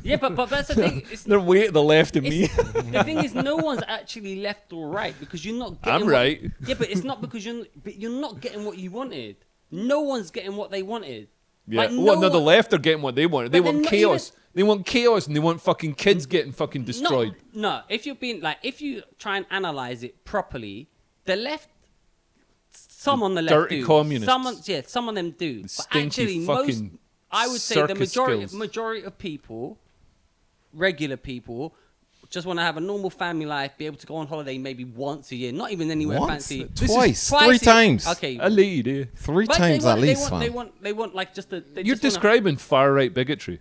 Yeah, but that's the thing. It's, They're way to the left of me. the thing is, no one's actually left or right because you're not getting. I'm what- right. Yeah, but it's not because you're not getting what you wanted. No one's getting what they wanted. Yeah. Like, Well, no, the one- left are getting what they wanted. They But they're want not chaos. They want chaos and they want fucking kids getting fucking destroyed. No, if you're being like, if you try and analyze it properly, the left, some on the left dirty do. communists. Some of them do. But Stinky actually, most, fucking I would say the circus majority skills. of people, regular people, just want to have a normal family life, be able to go on holiday maybe once a year, not even anywhere Once? fancy. Twice? Twice Three a- times? Okay. A lady. Three But times at least, they fam. want like just a. they You're just wanna- describing far right bigotry.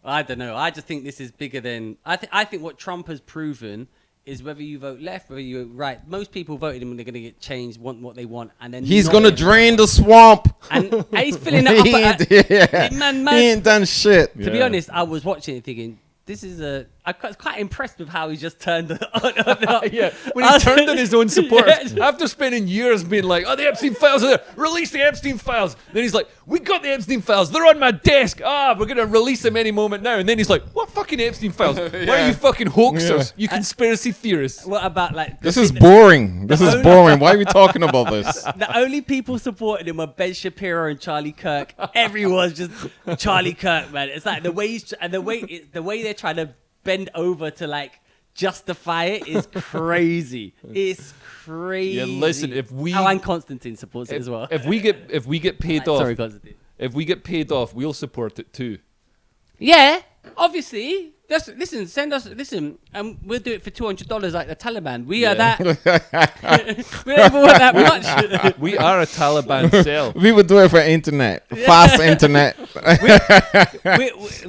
I don't know. I just think this is bigger than. I think what Trump has proven is whether you vote left, whether you vote right. Most people voted him when they're going to get changed, want what they want, and then He's not going to get- drain the swamp. And he's filling it He up. ain't, yeah. Man, He ain't done shit. to be Yeah. honest, I was watching it thinking, this is a. I was quite impressed with how he just turned. Yeah, when he turned on his own supporters after spending years being like, "Oh, the Epstein files are there. Release the Epstein files." Then he's like, "We got the Epstein files. They're on my desk. We're gonna release them any moment now." And then he's like, "What fucking Epstein files? Why are you fucking hoaxers? You conspiracy theorists?" What about like? This is boring. This is boring. Why are we talking about this? The only people supporting him were Ben Shapiro and Charlie Kirk. Everyone's just Charlie Kirk, man. It's like the way the way they're trying to bend over to like justify it is crazy. It's crazy. Yeah, listen, if we- and Constantine supports it as well. If we get paid off, Sorry, Constantine. if we get paid off, we'll support it too. Yeah, obviously. Send us. We'll do it for $200 like the Taliban. We are that. We don't even want that much. We are a Taliban cell. We would do it for internet. Fast internet.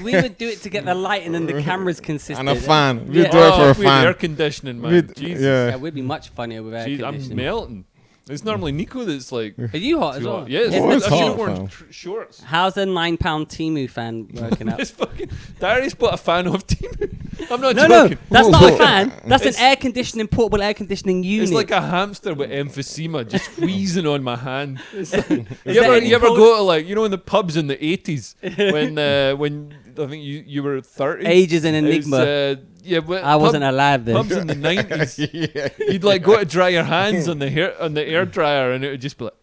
we would do it to get the lighting and the cameras consistent. And a fan. We'd Yeah. do it for a we had air fan. conditioning, man. We'd- Jesus. Yeah, yeah. we'd be much funnier with air Jeez, I'm conditioning. melting. It's normally Nico that's like. Are you hot as too well? hot. Yeah, it's Oh, like, it's I should hot, have worn fam. shorts. How's a £9 Temu fan working out? It's fucking. Darius bought a fan of Timu. I'm not No, joking. that's not a Whoa. fan. That's an It's- air conditioning, portable air conditioning unit. It's like a hamster with emphysema just wheezing on my hand. It's like, you that ever any cold- go to like in the pubs in the 80s when I think you were 30? Ages in It's, Enigma. yeah, but I wasn't alive then. Pubs in the 90s. You'd like go to dry your hands on the air dryer and it would just be like.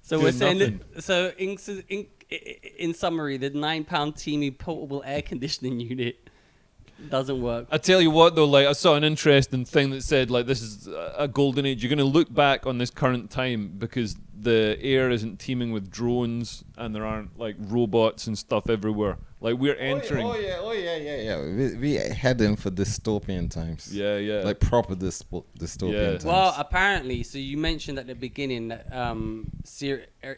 So doing we're saying nothing. that, so in summary, the £9 Temu portable air conditioning unit doesn't work. I tell you what though, like I saw an interesting thing that said like this is a golden age. You're going to look back on this current time because the air isn't teeming with drones and there aren't like robots and stuff everywhere. Like we're entering. Oh yeah. We heading for dystopian times. Yeah. Like proper dystopian Yeah. times. Well, apparently, so you mentioned at the beginning that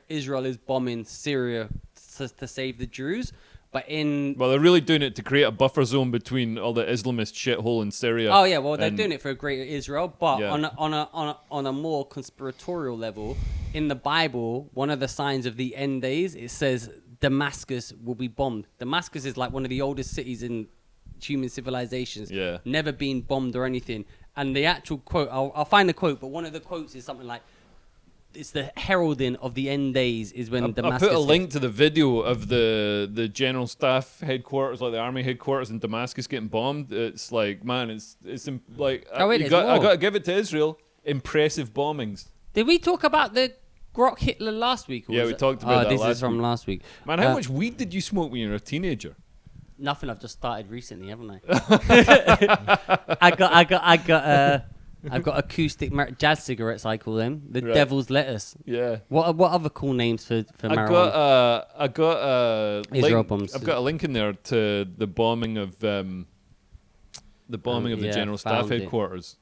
Israel is bombing Syria to save the Jews. But in Well, they're really doing it to create a buffer zone between all the Islamist shithole in Syria. oh yeah, well they're and- doing it for a greater Israel. But Yeah. on a more conspiratorial level, in the Bible, one of the signs of the end days, it says Damascus will be bombed. Damascus is like one of the oldest cities in human civilizations. Yeah. Never been bombed or anything. And the actual quote, I'll find the quote, but one of the quotes is something like, it's the heralding of the end days is when I Damascus. put a link to the video of the general staff headquarters, like the army headquarters in Damascus getting bombed. It's like, man, it's like Oh, wait, I there's more. got to give it to Israel. Impressive bombings. Did we talk about the Grok Hitler last week? Or Yeah, was we it- talked about that this last is from week. last week. Man, how much weed did you smoke when you were a teenager? Nothing. I've just started recently, haven't I? I've got acoustic jazz cigarettes. I call them the Right. Devil's Lettuce. Yeah. What other cool names for marijuana? I got Israel link, bombs. I've got a link in there to the bombing of the yeah, general staff found it. headquarters.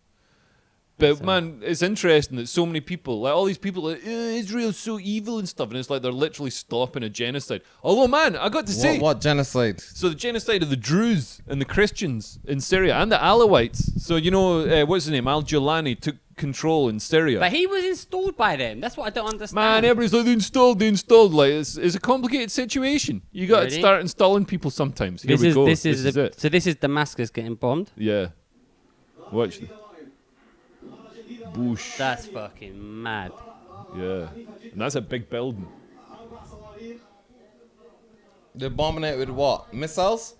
But So- man, it's interesting that so many people, like all these people, like Israel's so evil and stuff, and it's like they're literally stopping a genocide. Although, man, I got to say, What genocide? so the genocide of the Druze and the Christians in Syria and the Alawites. So you know, what's his name? Al-Jilani took control in Syria. But he was installed by them. That's what I don't understand. Man, everybody's like, they installed. Like, it's a complicated situation. You got to Really? start installing people sometimes. Here we go. This is it. So this is Damascus getting bombed. Yeah. Watch. Boosh. That's fucking mad. Yeah. And that's a big building. They're bombing it with what? Missiles?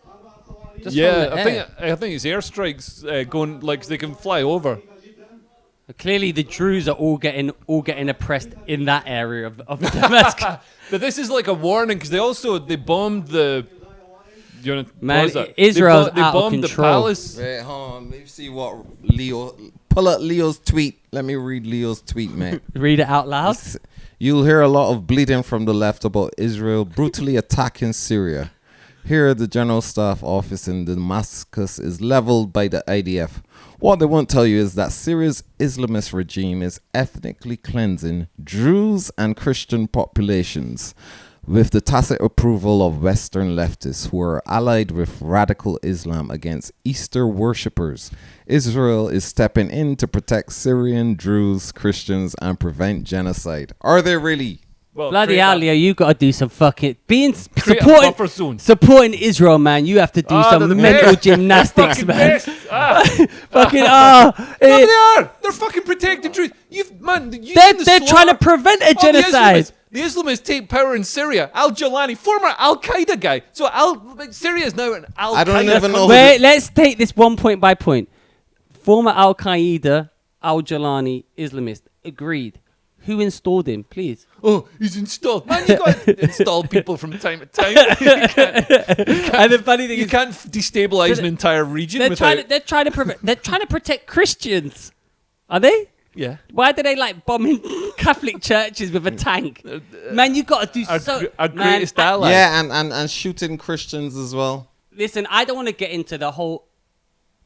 Just Yeah, from the air. I think it's airstrikes going, like, they can fly over. Clearly, the Druze are all getting oppressed in that area of Damascus. But this is like a warning because they bombed the. You want to Man, pause that? Israel's they out of bombed control. the palace. Wait, hold on. Let me see what Leo. Pull up Leo's tweet. Let me read Leo's tweet, mate. Read it out loud. You'll hear a lot of bleeding from the left about Israel brutally attacking Syria. Here, the General Staff Office in Damascus is leveled by the IDF. What they won't tell you is that Syria's Islamist regime is ethnically cleansing Druze and Christian populations with the tacit approval of Western leftists who are allied with radical Islam against Easter worshippers. Israel is stepping in to protect Syrian Druze Christians and prevent genocide. Are they really? Well, Bloody create hell, that- Leo, you got to do some fucking create a buffer zone. supporting Israel, man. You have to do Ah, some the mental best. gymnastics, Fucking man. best. Ah. Fucking No, they are. They're fucking protecting truth. they're trying to prevent a genocide. The Islamists take power in Syria. Al-Jilani, former Al-Qaeda guy. So Syria is now an Al-Qaeda. I don't even know. Wait, let's take this one point by point. Former Al Qaeda, Al Jilani, Islamist. Agreed. Who installed him, please? Oh, he's installed. Man, you got to install people from time to time. And the funny thing You is, can't destabilize an entire region they're without. trying to protect Christians. Are they? Yeah. Why do they like bombing Catholic churches with a tank? Man, you got to do Our man, greatest ally. Yeah, and shooting Christians as well. Listen, I don't want to get into the whole.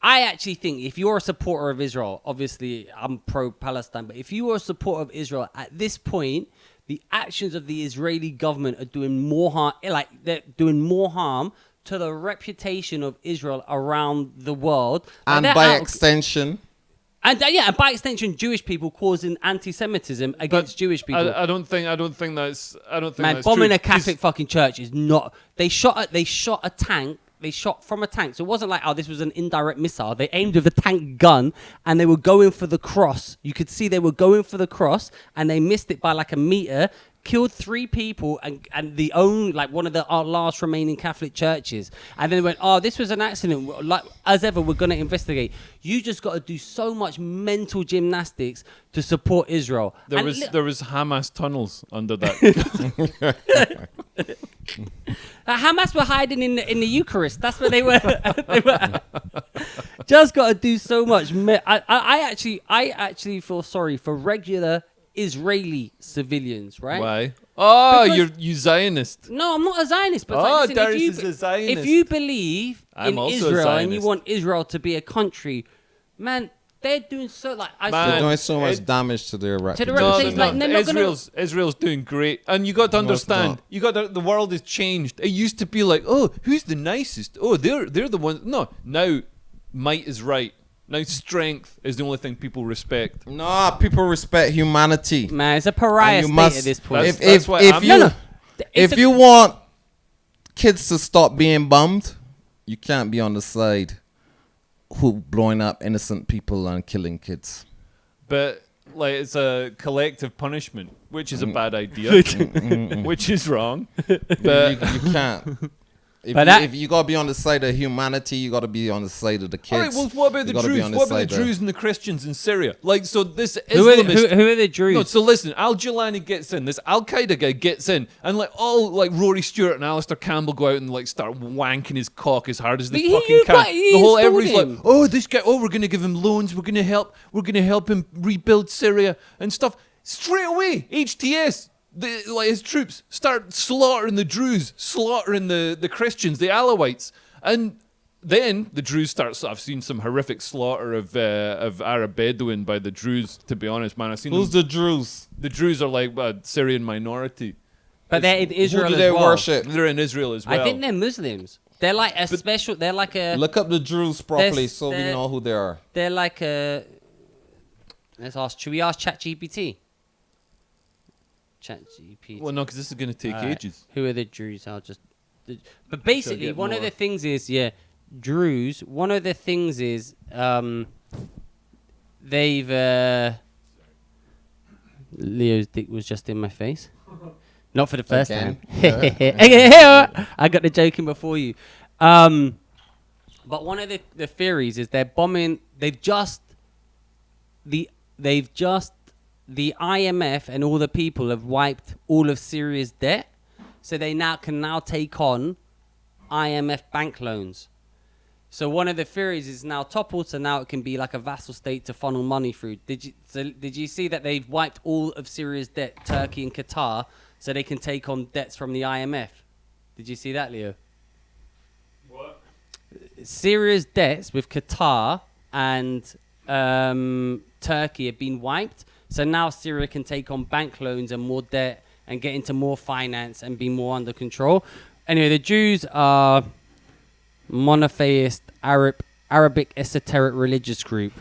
I actually think if you're a supporter of Israel, obviously I'm pro-Palestine, but if you are a supporter of Israel at this point, the actions of the Israeli government are doing more harm. Like they're doing more harm to the reputation of Israel around the world, And they're by out- extension, and by extension, Jewish people causing anti-Semitism against Jewish people. I don't think that's. Man, that's bombing true. a Catholic fucking church is not. They shot a tank. They shot from a tank. So it wasn't like, oh, this was an indirect missile. They aimed with a tank gun and they were going for the cross. You could see they were going for the cross and they missed it by like a meter, killed 3 people and one of our last remaining Catholic churches. And then went, oh, this was an accident. Like, as ever, we're going to investigate. You just got to do so much mental gymnastics to support Israel. There And was Hamas tunnels under that. Hamas were hiding in the Eucharist. That's where they were. They were. Just got to do so much. I actually feel sorry for regular Israeli civilians, right? Why? Oh, Because- you Zionist. No, I'm not a Zionist. But Oh, listen, Darius is a Zionist. if you believe I'm in also a Israel and you Zionist. want Israel to be a country, man, they're doing so like I Man, They're saw doing so much damage to their reputation. reputation, like, they're not gonna- Israel's doing great, and you got to understand. The world has changed. It used to be like, oh, who's the nicest? Oh, they're the ones. No, now might is right. Now strength is the only thing people respect. No, people respect humanity. man, it's a pariah And state at this point. If you want kids to stop being bummed, you can't be on the side who blowing up innocent people and killing kids. But like, it's a collective punishment, which is a bad idea, which is wrong. But You can't. If you gotta be on the side of humanity, you gotta be on the side of the kids. all right, well, what about the Druze? What about the Druze and the Christians in Syria? Like, so this Islamist... who are the Druze? No, so listen, Al Jilani gets in, this Al Qaeda guy gets in, and like all like Rory Stewart and Alistair Campbell go out and like start wanking his cock as hard as they fucking can. The whole everybody's like, oh, this guy, oh, we're gonna give him loans, we're gonna help him rebuild Syria and stuff. Straight away, HTS. Like his troops start slaughtering the Druze, slaughtering the Christians, the Alawites, and then the Druze starts. I've seen some horrific slaughter of Arab Bedouin by the Druze. To be honest, man, I've seen. Who's the Druze? The Druze are like a Syrian minority, but they're in Israel Who do as they well. worship? they're in Israel as well. I think they're Muslims. They're like a special. They're like a. Look up the Druze properly There's- so we there- know who they are. They're like a. Let's ask. Should we ask ChatGPT? ChatGPT. Well, no, because this is going to take Alright. ages. Who are the Druze? But basically, get one of more. the things is, Druze. One of the things is, they've. Leo's dick was just in my face. Not for the first Again. time. I got the joke in before you. But one of the theories is they're bombing. The IMF and all the people have wiped all of Syria's debt, so they can now take on IMF bank loans. So one of the theories is now toppled, so now it can be like a vassal state to funnel money through. Did you see that they've wiped all of Syria's debt, Turkey and Qatar, so they can take on debts from the IMF? Did you see that, Leo? What? Syria's debts with Qatar and Turkey have been wiped. So now Syria can take on bank loans and more debt and get into more finance and be more under control. Anyway, the Jews are monotheist Arabic esoteric religious group.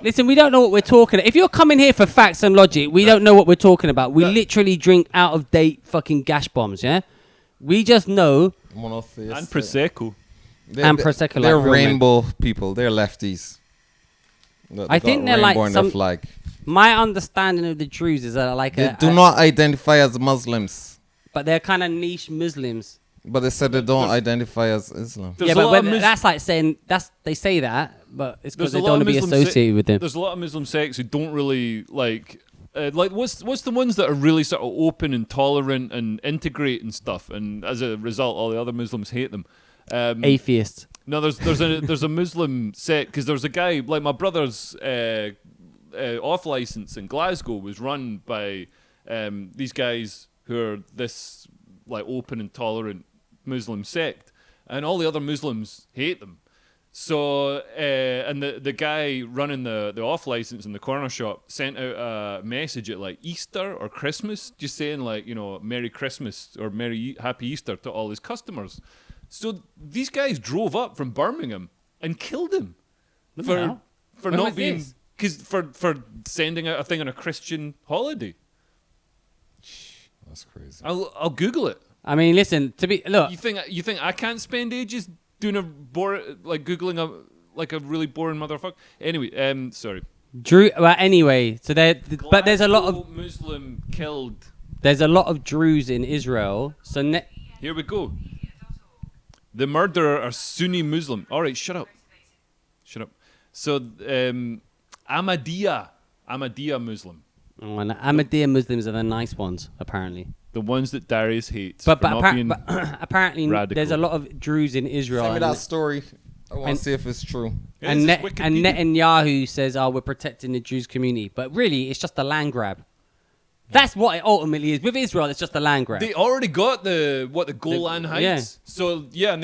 Listen, we don't know what we're talking about. If you're coming here for facts and logic, we don't know what we're talking about. We literally drink out of date fucking gash bombs, yeah? We just know. Monotheist. And Prosecco. And Prosecco, They're like real men. rainbow people. They're lefties. I think they're like on their flag. My understanding of the Druze is like They do not identify as Muslims, but they're kind of niche Muslims. but they said they don't identify as Islam. There's Yeah, a but lot of that's like saying they say that, but it's because There's they a lot don't want of to be Muslim associated with them. There's a lot of Muslim sects who don't really like what's the ones that are really sort of open and tolerant and integrate and stuff, and as a result, all the other Muslims hate them. Atheists. No, there's a Muslim sect because there's a guy like my brother's off license in Glasgow was run by these guys who are this like open and tolerant Muslim sect, and all the other Muslims hate them. So and the guy running the off license in the corner shop sent out a message at like Easter or Christmas, just saying like, you know, Merry Christmas or Happy Easter to all his customers. So these guys drove up from Birmingham and killed him for When not was being this? for sending out a thing on a Christian holiday. That's crazy. I'll Google it. I mean, listen. Look, You think I can't spend ages doing googling a really boring motherfucker? Anyway, sorry. Drew. Well, anyway, so but there's a lot of Muslim killed. there's a lot of Druze in Israel. So Here we go. The murderer are Sunni Muslim. All right, shut up. So Ahmadiyya Muslim. and Ahmadiyya Muslims are the nice ones, apparently. The ones that Darius hates. But for not being apparently, radical. there's a lot of Druze in Israel. Tell me and- that story. I want to see if it's true. Yeah, and, this is and Wikipedia. Netanyahu says, we're protecting the Jews community. But really, it's just a land grab. That's what it ultimately is. With Israel, it's just a land grab. They already got the Golan Heights. yeah. So yeah, and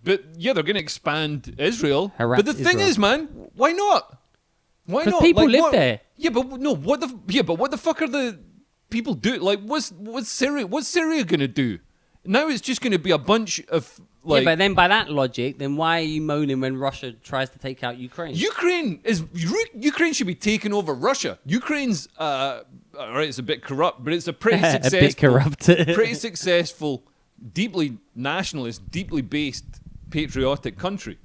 But yeah, they're going to expand Israel. Harass But the thing Israel. is, man, why not? Why 'Cause not? people live what- there. Yeah, but no. What the fuck are the people do? Like, what's Syria going to do? Now it's just going to be a bunch of like. Yeah, but then by that logic, then why are you moaning when Russia tries to take out Ukraine? Ukraine should be taking over Russia. Ukraine's all right, it's a bit corrupt, but it's a pretty successful, a bit corrupt. pretty successful, deeply nationalist, deeply based, patriotic country.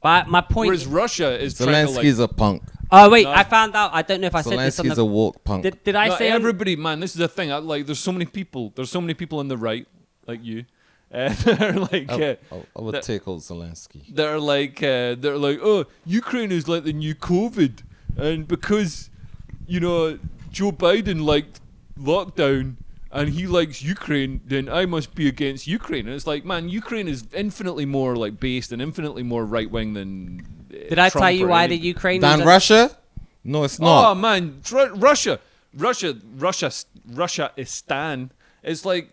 But my point. Whereas Russia is trying to Zelensky's a punk. Oh wait, No. I found out. I don't know if I said this on Zelensky's the. a woke punk. Did I Not say everybody, man? This is the thing. There's so many people. There's so many people on the right, like you, that are like. I would take out Zelensky. They're like, oh, Ukraine is like the new COVID, and because, Joe Biden liked lockdown and he likes Ukraine, then I must be against Ukraine. And it's like, man, Ukraine is infinitely more like based and infinitely more right wing than. Did I tell you why the Ukrainians? Than Russia? No, it's not. Oh man, Russia-istan. It's like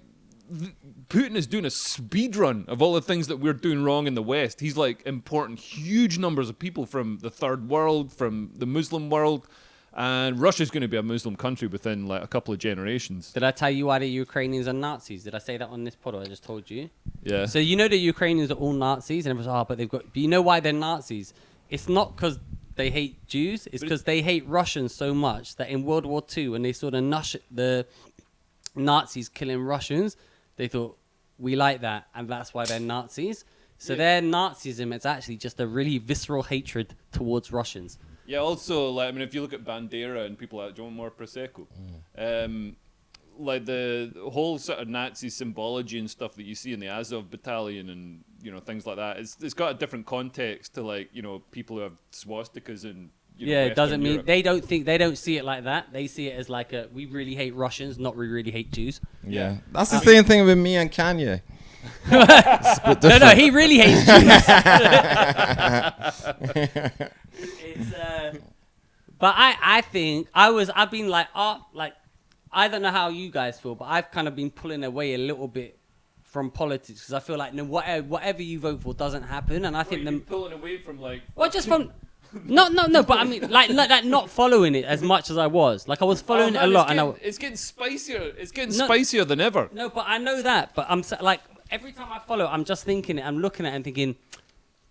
Putin is doing a speed run of all the things that we're doing wrong in the West. He's like importing huge numbers of people from the third world, from the Muslim world, and Russia's going to be a Muslim country within like a couple of generations. Did I tell you why the Ukrainians are Nazis? Did I say that on this pod? Or I just told you. Yeah. So you know the Ukrainians are all Nazis, and everyone's but they've got. But you know why they're Nazis? It's not because they hate Jews. It's because they hate Russians so much that in World War II, when they saw the Nazis killing Russians, they thought, we like that, and that's why they're Nazis. So their Nazism is actually just a really visceral hatred towards Russians. Yeah, also, like, I mean, if you look at Bandera and people like, do you want more Prosecco? Like the whole sort of Nazi symbology and stuff that you see in the Azov battalion and, things like that, it's got a different context to, like, people who have swastikas and, It doesn't mean Europe. they don't see it like that. They see it as like we really hate Russians, not we really hate Jews. Yeah. That's the same thing with me and Kanye. No, he really hates Jews. But I think I've been like I don't know how you guys feel, but I've kind of been pulling away a little bit from politics because I feel like whatever you vote for doesn't happen, and I think You've been pulling away from like. well, just from. No, but I mean, like that, not following it as much as I was. Like I was following it a lot, It's getting spicier. It's getting spicier than ever. No, but I know that. But I'm like every time I follow, I'm just thinking it. I'm looking at it and thinking,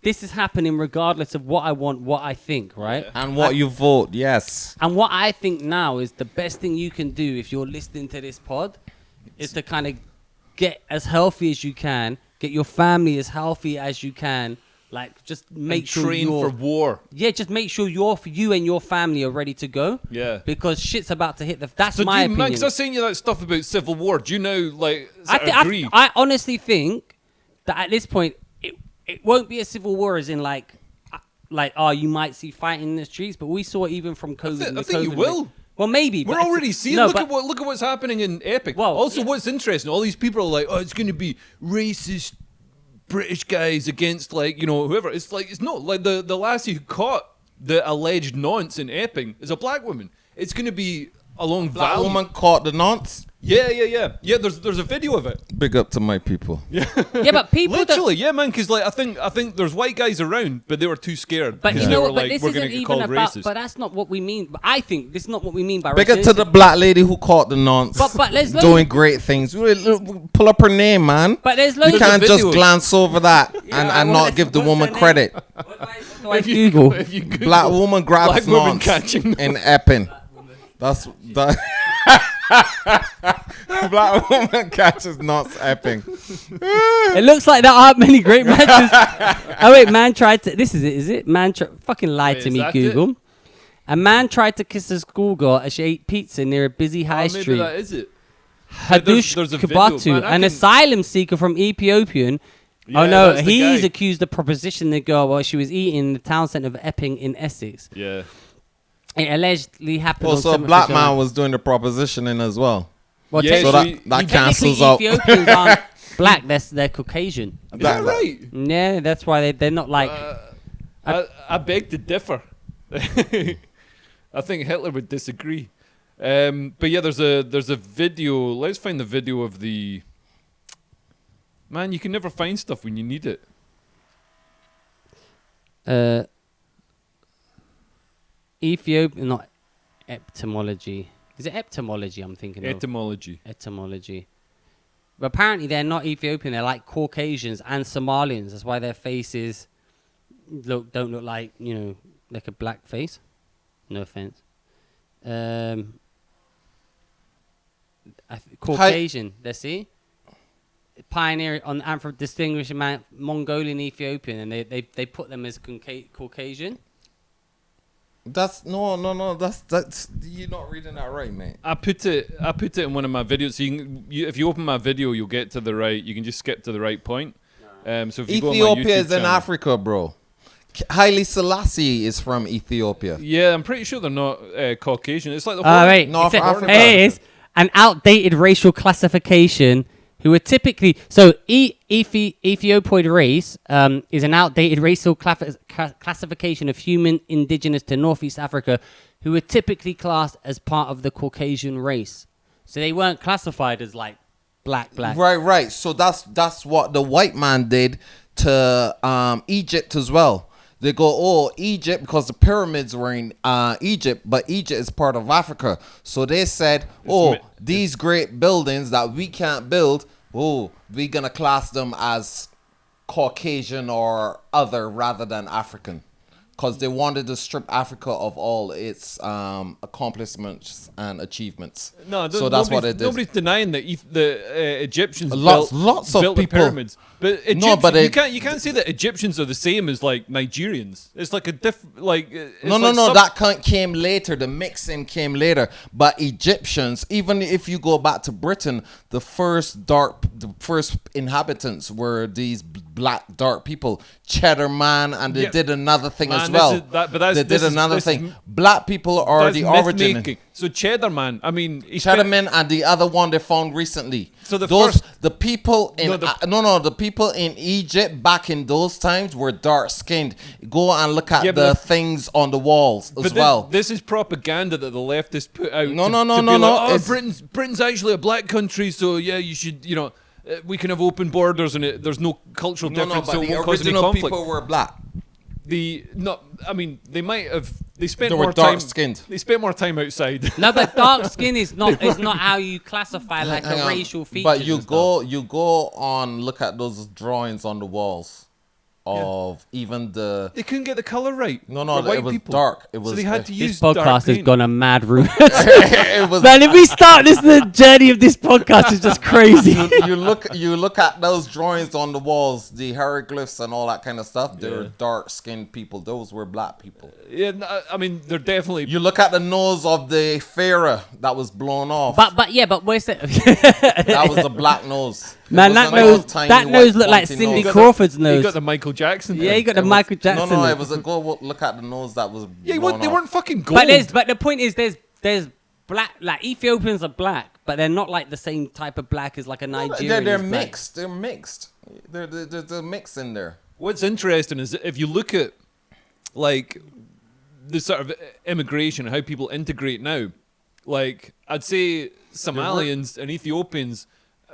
this is happening regardless of what I want, what I think, right? Yeah. And what you vote, yes. And what I think now is the best thing you can do if you're listening to this pod is to kind of get as healthy as you can, get your family as healthy as you can. Like, just make sure train for war. Yeah, just make sure you and your family are ready to go. Yeah. Because shit's about to hit the... That's So my opinion. because I was saying you that stuff about civil war. Do you now, like, agree? I honestly think that at this point, it won't be a civil war as in like, you might see fighting in the streets, but we saw it even from COVID. I think you will. Well, maybe. We're but already seeing. No, Look at what's happening in Epic. Well, also, yeah. what's interesting? All these people are like, oh, it's going to be racist British guys against whoever. It's like it's not like the lassie who caught the alleged nonce in Epping is a black woman. It's going to be along Black value. woman caught the nonce. Yeah. There's a video of it. Big up to my people. Yeah, but people Literally, yeah, man. Because I think there's white guys around, but they were too scared. But because you they know were what? But like, this we're isn't going to get even called about. racist. But that's not what we mean. But I think this is not what we mean by Big up racist. to the black lady who caught the nonce. But there's loads doing of- great things. Pull up her name, man. But there's loads You of can't just videos. glance over that Yeah, and well, not give the what's woman her name? credit. What do I Google? If you Google Black woman grabs black woman nonce catching in Epping. That's that. Black woman catches nonce Epping. It looks like there aren't many great matches. Oh wait, man tried to. This is it. Is it? Man fucking lied Wait, to is me. that Google. A man tried to kiss a schoolgirl as she ate pizza near a busy high maybe street. that is it. Hadush there's a video. Kabatu, Man, I an can- asylum seeker from Ethiopian. Yeah, Oh no, that's the he's guy. accused of propositioning the girl while she was eating in the town centre of Epping in Essex. Yeah. It allegedly happened. Also, on a black 7th of July. man was doing the propositioning as well. Well, Yeah, So technically, that he- cancels out. Ethiopians aren't black. They're Caucasian. Is that right? Yeah, that's why they're not like. I beg to differ. I think Hitler would disagree. But yeah, there's a video. Let's find the video of the. Man, you can never find stuff when you need it. Ethiopian, not etymology. Is it etymology I'm thinking of? Etymology. But apparently they're not Ethiopian. They're like Caucasians and Somalians. That's why their faces don't look like, like a black face. No offense. Caucasian. Let's see. Pioneer on distinguishing man, Mongolian, Ethiopian, and they put them as Caucasian. That's no. That's you're not reading that right, mate. I put it in one of my videos. So if you open my video, you'll get to the right. You can just skip to the right point. So if you go on my Ethiopia YouTube is in channel, Africa, bro. Haile Selassie is from Ethiopia. Yeah, I'm pretty sure they're not Caucasian. It's like the Right. North Africa. It is an outdated racial classification. Who are typically Ethiopoid race is an outdated racial classification of human indigenous to Northeast Africa, who are typically classed as part of the Caucasian race. So they weren't classified as like black. Right. So that's what the white man did to Egypt as well. They go, Egypt, because the pyramids were in Egypt, but Egypt is part of Africa. So they said, these great buildings that we can't build, we're going to class them as Caucasian or other rather than African. Because they wanted to strip Africa of all its accomplishments and achievements. So that's what it did. Nobody's denying that the Egyptians lots of built people. the pyramids. But Egyptians, you can't say that Egyptians are the same as like Nigerians. It's like a different that came later. The mixing came later. But Egyptians, even if you go back to Britain, the first inhabitants were these black dark people, Cheddar Man, and they did another thing as well. Black people are the origin. So Cheddar Man, I mean, Cheddar Man and the other one they found recently. So the people in Egypt back in those times were dark skinned. Go and look at the things on the walls as well. This is propaganda that the leftists put out. No. Britain's actually a black country, so yeah, you should, we can have open borders and there's no cultural difference. But so the it won't cause any original conflict. people were black. They might have. They spent They more were time. dark-skinned. They spent more time outside. No, but dark skin is not how you classify like a racial feature. But you go on look at those drawings on the walls of even the. They couldn't get the color right. No, for white it was people. dark. It was. So they had to use This podcast dark has paint. gone a mad route. It was. Man, if we start the journey of this podcast is just crazy. you look at those drawings on the walls, the hieroglyphs and all that kind of stuff. They were dark-skinned people. Those were black people. Yeah, I mean, they're definitely. You look at the nose of the pharaoh that was blown off. But where's that? That was a black nose. Man, that nose looked like Cindy Crawford's nose. You got the Michael Jackson. Yeah, you got the Michael Jackson. No, it was a go look at the nose that was. Yeah, they blown off. weren't fucking gold. But the point is, there's black, like Ethiopians are black, but they're not like the same type of black as like a Nigerian. They're mixed. They're mixed. There's a mix in there. What's interesting is if you look at like the sort of immigration, how people integrate now, like I'd say Somalians and Ethiopians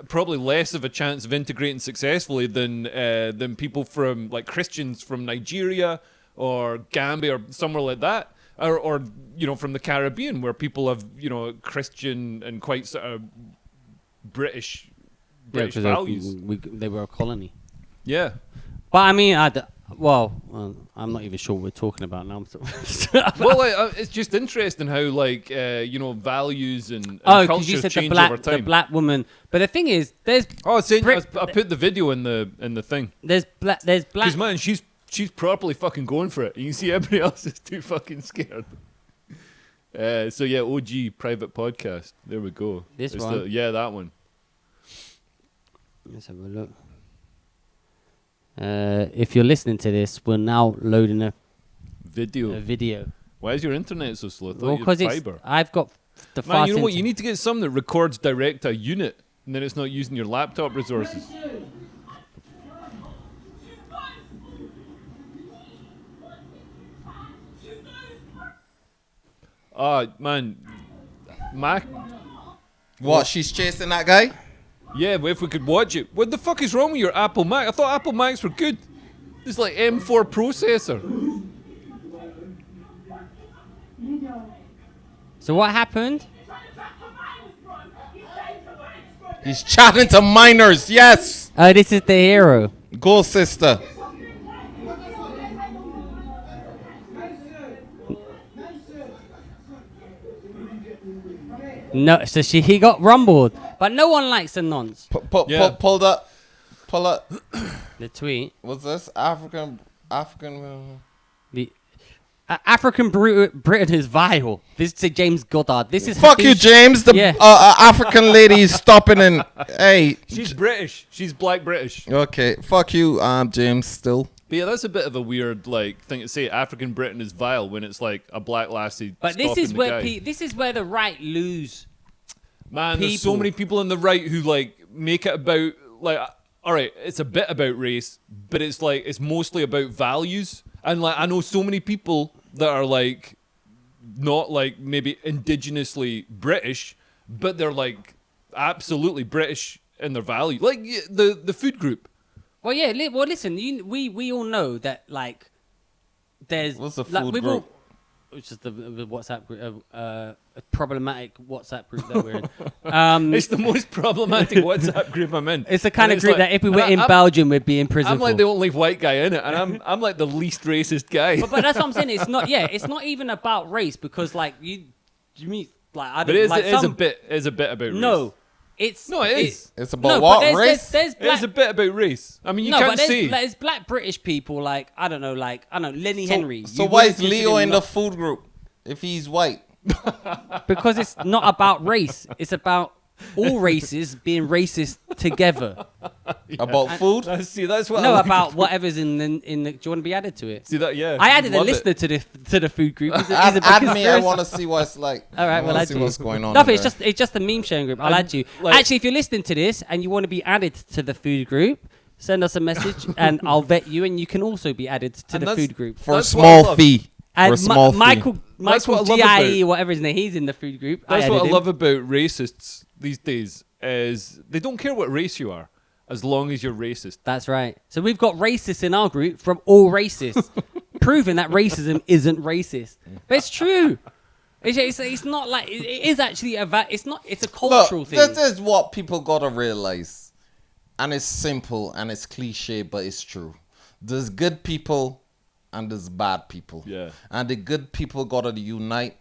probably less of a chance of integrating successfully than people from like Christians from Nigeria or Gambia or somewhere like that, or from the Caribbean where people have Christian and quite sort of British values. They were a colony. Yeah, but I mean, I'm not even sure what we're talking about now. Well, it's just interesting how values and cultures you said change over time. The black woman, but the thing is, there's I put the video in the thing. There's black. Because man, she's properly fucking going for it. You can see everybody else is too fucking scared. So yeah, OG private podcast. There we go. This one. That one. Let's have a look. If you're listening to this, we're now loading a video. Why is your internet so slow? Well, because I've got the fast. Man, you know what? You need to get something that records direct to a unit, and then it's not using your laptop resources. Man, Mac. What? She's chasing that guy? Yeah, but if we could watch it. What the fuck is wrong with your Apple Mac? I thought Apple Macs were good. This is like M4 processor. So what happened? He's chatting to minors. Yes. Oh, this is the hero. Go, sister. No, so he got rumbled, but no one likes the nonce. Pull up. The tweet. What's this? African. The African Britain is vile. This is James Goddard. This is Fuck you, James. The African lady is stopping and hey. She's British. She's black British. Okay, fuck you, James. Still. But yeah, that's a bit of a weird thing to say. African Britain is vile when it's like a black lassie. But this is where this is where the right lose. Man, there's so many people on the right who make it about all right, it's a bit about race, but it's mostly about values. And I know so many people that are not maybe indigenously British, but they're absolutely British in their value. Like the food group. Well, yeah. Well, listen. We all know that there's what's the food group? It's just the WhatsApp group, a problematic WhatsApp group that we're in. It's the most problematic WhatsApp group I'm in. It's the kind of group that if we were in Belgium, we'd be in prison. I'm the only white guy in it, and I'm like the least racist guy. But that's what I'm saying. It's not. Yeah, it's not even about race because you mean I don't. But it is a bit about race. No. It is. It's about what race? There's it is a bit about race. I mean, you can't see. There's black British people I don't know, Lenny Henry. So why is Leo in the food group if he's white? Because it's not about race. It's about all races being racist together. About food? That's what. No, about whatever's in the. Do you want to be added to it? See that? Yeah. I added a listener to the food group. Add me. I want to see what it's like. All right, well, see what's going on. Nothing. It's just a meme sharing group. I'll add you. Actually, if you're listening to this and you want to be added to the food group, send us a message and I'll vet you, and you can also be added to the food group for a small fee. And Michael GIE or whatever his name, he's in the food group. That's what I love about racists these days is they don't care what race you are as long as you're racist. That's right. So we've got racists in our group from all races, proving that racism isn't racist. But it's true. It's not like it is actually it's a cultural thing. This is what people gotta realize, and it's simple and it's cliche, but it's true. There's good people and there's bad people. Yeah. And the good people gotta unite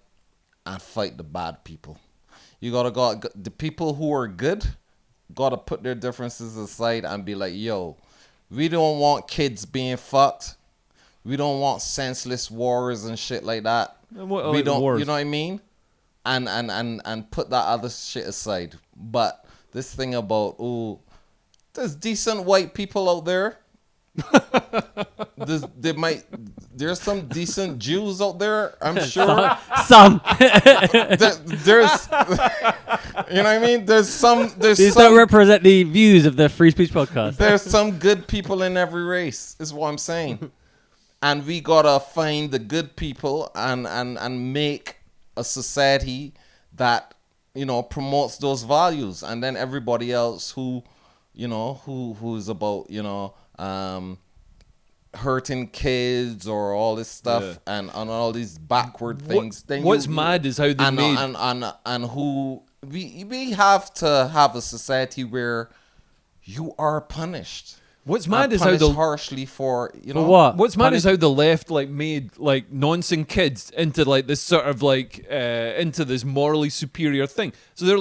and fight the bad people. You gotta the people who are good gotta put their differences aside and be like, yo, we don't want kids being fucked. We don't want senseless wars and shit like that. We don't, wars? You know what I mean? And put that other shit aside. But this thing about, there's decent white people out there. There's some decent Jews out there, I'm sure. Some. There's you know what I mean? These don't represent the views of the Free Speech Podcast. There's some good people in every race, is what I'm saying. And we gotta find the good people and make a society that, promotes those values. And then everybody else who's about, hurting kids or all this stuff and all these backward things. What's mad is how they made and who we have to have a society where you are punished. What's mad is how the harshly for what? What's mad is how the left made nonsense kids into this sort of into this morally superior thing. So they're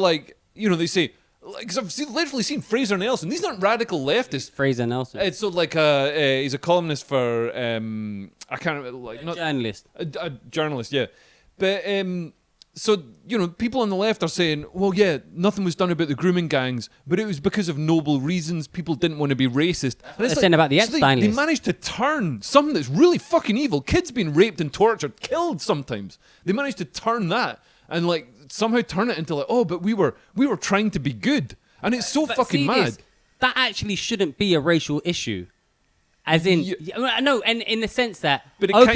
they say. Because I've literally seen Fraser Nelson. These aren't radical leftists. Fraser Nelson. It's so he's a columnist for I can't remember not journalist. A journalist, yeah. But so people on the left are saying, well, yeah, nothing was done about the grooming gangs, but it was because of noble reasons. People didn't want to be racist. They're saying about the Epstein list. They managed to turn something that's really fucking evil. Kids being raped and tortured, killed sometimes. They managed to turn that and somehow turn it into but we were trying to be good, and it's so fucking mad. That actually shouldn't be a racial issue, as in no, and in the sense that but it kind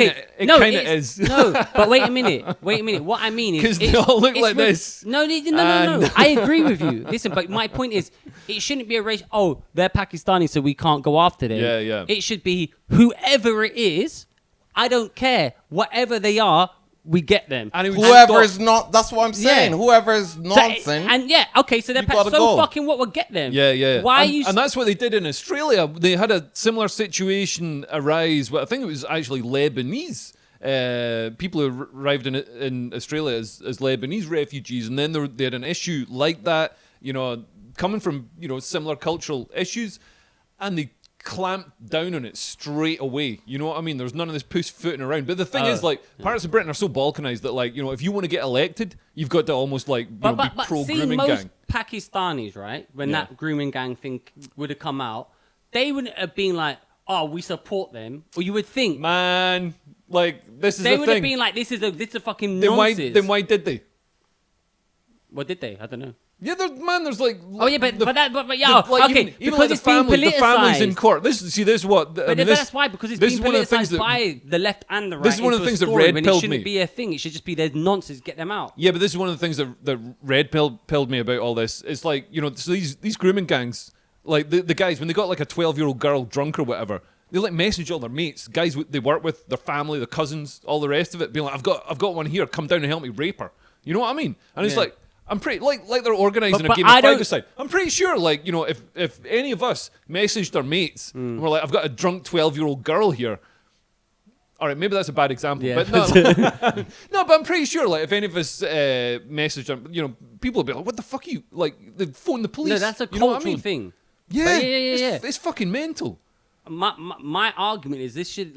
of is. No, but wait a minute. What I mean is because they all look like this. No. I agree with you. Listen, but my point is, it shouldn't be a race. Oh, they're Pakistani, so we can't go after them. Yeah. It should be whoever it is. I don't care. Whatever they are, we get them. And whoever's not, that's what I'm saying. Yeah. Whoever's nonsense. So they're you gotta so go. fucking what will get them. Yeah. Why and, are you? And that's what they did in Australia. They had a similar situation arise. Well, I think it was actually Lebanese. People who arrived in Australia as Lebanese refugees, and then they had an issue like that, coming from similar cultural issues, and they clamped down on it straight away. You know what I mean? There's none of this pussyfooting around. But the thing is, parts of Britain are so balkanized that, if you want to get elected, you've got to almost be pro grooming most gang. Pakistanis, right? When that grooming gang thing would have come out, they wouldn't have been like, "Oh, we support them," or you would think, Man, this is they the would thing. have been like, "This is a fucking then nonsense." why did they? What did they? I don't know. Yeah, there's Okay, even because the it's being family, the family's in politicized. court. This is what. But that's why, because it's being politicized by the left and the right. This is one of the things that red when it pilled shouldn't me. be a thing. It should just be there's nonsense. Get them out. Yeah, but this is one of the things that red pilled me about all this. It's so these grooming gangs, the guys, when they got a 12-year-old girl drunk or whatever, they message all their mates, guys they work with, their family, their cousins, all the rest of it, being like, I've got one here, come down and help me rape her. You know what I mean? And it's I'm pretty they're organising a game of five-a-side. I'm pretty sure if any of us messaged our mates and we're like, I've got a drunk 12-year-old girl here. All right, maybe that's a bad example, but no, no. But I'm pretty sure, if any of us messaged them, people would be like, "What the fuck are you They phone the police." No, that's a You know what cultural I mean? thing. Yeah, yeah. It's fucking mental. My argument is this should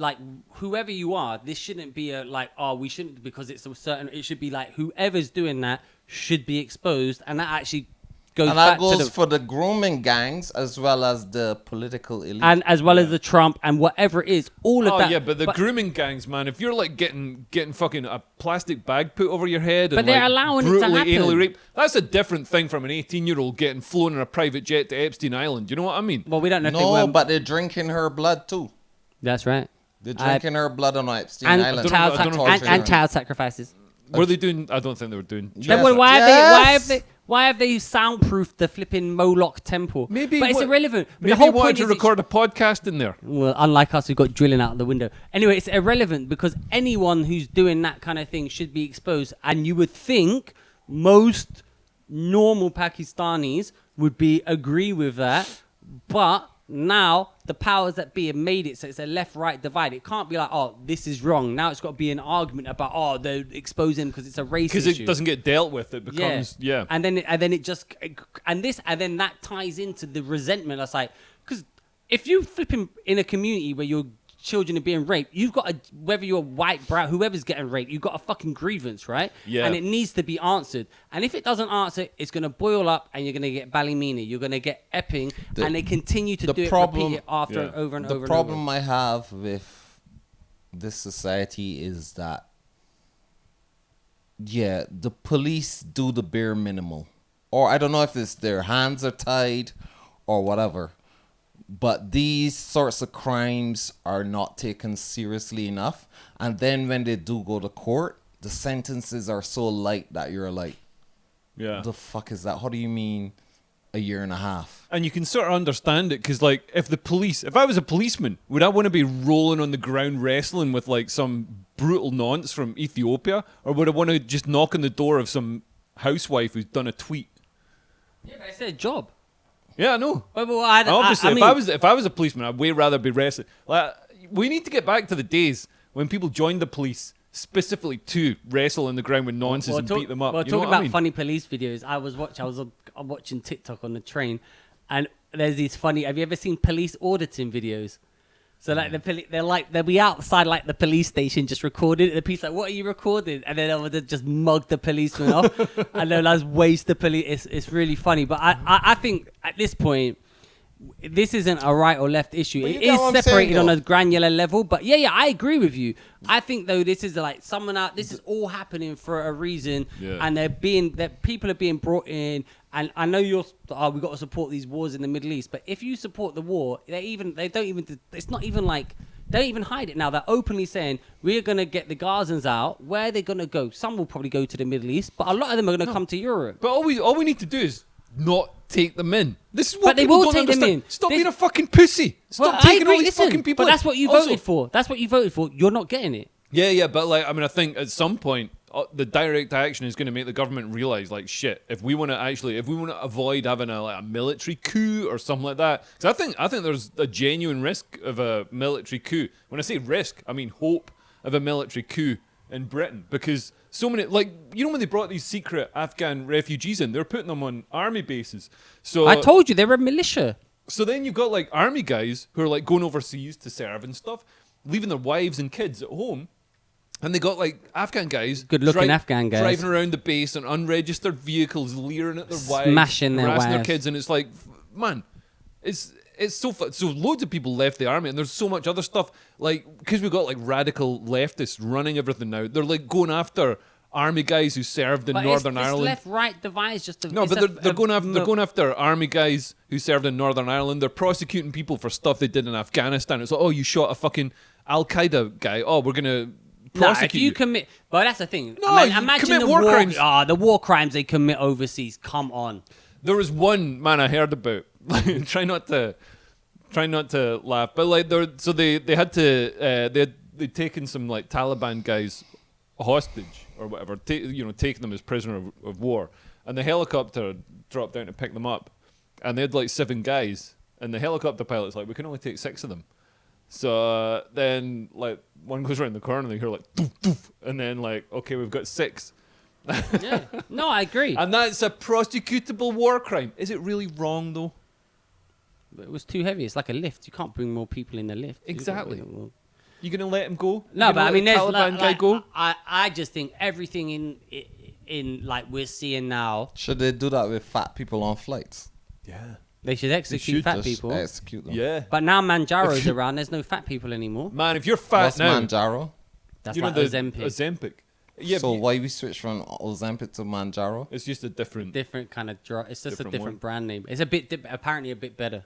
whoever you are, this shouldn't be we shouldn't because it's a certain. It should be whoever's doing that should be exposed, and that actually goes. And back that goes to the, for the grooming gangs as well as the political elite. and as well as the Trump and whatever it is, all of that. Oh yeah, but the grooming gangs, man. If you're getting fucking a plastic bag put over your head, But and they're allowing it to brutally happen. anally raped, that's a different thing from an 18-year-old getting flown in a private jet to Epstein Island. You know what I mean? Well, we don't know. if they No, were, but they're drinking her blood too. that's right. They're drinking her blood on Epstein And Island. child, I don't know sac- if and it's child sacrifices. Were they doing? I don't think they were doing. Yes. Then why Yes. have they soundproofed the flipping Moloch temple? Maybe, but it's what- irrelevant. Maybe the whole they wanted point to is record a podcast in there. well, unlike us, who got drilling out the window. Anyway, it's irrelevant because anyone who's doing that kind of thing should be exposed. And you would think most normal Pakistanis would agree with that, but now the powers that be have made it so it's a left-right divide. It can't be like, oh, this is wrong. Now it's got to be an argument about, oh, they're exposing because it's a race issue. Because it doesn't get dealt with. It becomes And then that ties into the resentment. That's because if you flipping in a community where your children are being raped, you've got whether you're white, brown, whoever's getting raped, you've got a fucking grievance, right? Yeah. And it needs to be answered. And if it doesn't answer, it's going to boil up, and you're going to get Ballymena, you're going to get Epping, and they continue to repeat it after and over and over. The problem I have with this society is that, the police do the bare minimal, or I don't know if it's their hands are tied or whatever. But these sorts of crimes are not taken seriously enough. And then when they do go to court, the sentences are so light that you're like, the fuck is that? How do you mean a year and a half? And you can sort of understand it because, if I was a policeman, would I want to be rolling on the ground wrestling with some brutal nonce from Ethiopia? Or would I want to just knock on the door of some housewife who's done a tweet? Yeah, but it's their job. Yeah, I know. Obviously, if I was a policeman, I'd way rather be wrestling. We need to get back to the days when people joined the police specifically to wrestle on the ground with nonces and beat them up. Well, You know talking what I about mean? funny police videos, I'm watching TikTok on the train, and there's these funny. Have you ever seen police auditing videos? So they'll be outside the police station just recording. The police what are you recording? And then they'll just mug the policeman off, and they'll just waste the police. It's really funny. But I think at this point, this isn't a right or left issue. It is separated on a granular level. But I agree with you. I think though this is someone out. This is all happening for a reason, and people are being brought in. And I know we've got to support these wars in the Middle East, but if you support the war, they don't even hide it now. They're openly saying, we're going to get the Gazans out. Where are they going to go? Some will probably go to the Middle East, but a lot of them are going to come to Europe. But all we need to do is not take them in. This is what But they people will don't take them understand. in. Stop being a fucking pussy. Stop taking all these fucking people But in. that's what you Also, voted for. That's what you voted for. You're not getting it. Yeah, but like, I mean, I think at some point the direct action is going to make the government realize, like, shit, if we want to avoid having a military coup or something like that, because I think there's a genuine risk of a military coup. When I say risk, I mean hope of a military coup in Britain, because so many, like, you know, when they brought these secret Afghan refugees in, they're putting them on army bases. So I told you they were a militia. So then you've got like army guys who are like going overseas to serve and stuff, leaving their wives and kids at home. And they got like Afghan guys, good-looking Afghan guys, driving around the base in unregistered vehicles, leering at their wives, smashing their harassing their wives. kids, and it's like, man, it's so so loads of people left the army, and there's so much other stuff, like, because we've got like radical leftists running everything now. They're like going after army guys who served in Northern Ireland. Left-right divide is just no, but they're going after army guys who served in Northern Ireland. They're prosecuting people for stuff they did in Afghanistan. It's like, oh, you shot a fucking Al Qaeda guy. Oh, we're gonna prosecute if you commit, well, that's the thing. No, I mean, you imagine commit the war crimes. the war crimes they commit overseas. Come on. There was one man I heard about. try not to laugh, but like they had to they'd taken some like Taliban guys hostage or whatever, taking them as prisoner of war, and the helicopter dropped down to pick them up, and they had like 7 guys, and the helicopter pilot's like, we can only take 6 of them. So then, like, one goes around the corner and they hear like doof doof, and then like, okay, we've got 6. Yeah. No, I agree. And that's a prosecutable war crime. Is it really wrong though? It was too heavy. It's like a lift. You can't bring more people in the lift. Exactly. You gonna let him go? No, but I mean, there's Taliban guy go. I just think everything in like we're seeing now. Should they do that with fat people on flights? Yeah. They should execute should fat Just people. execute them. Yeah. But now Manjaro's around. There's no fat people anymore. Man, if you're fat What's now, Manjaro? That's you like know Ozempic. Ozempic. Yeah, So but why we switch from Ozempic to Manjaro? it's just a different. Different kind of drug. It's just Different a different one. brand name. It's a bit apparently a bit better.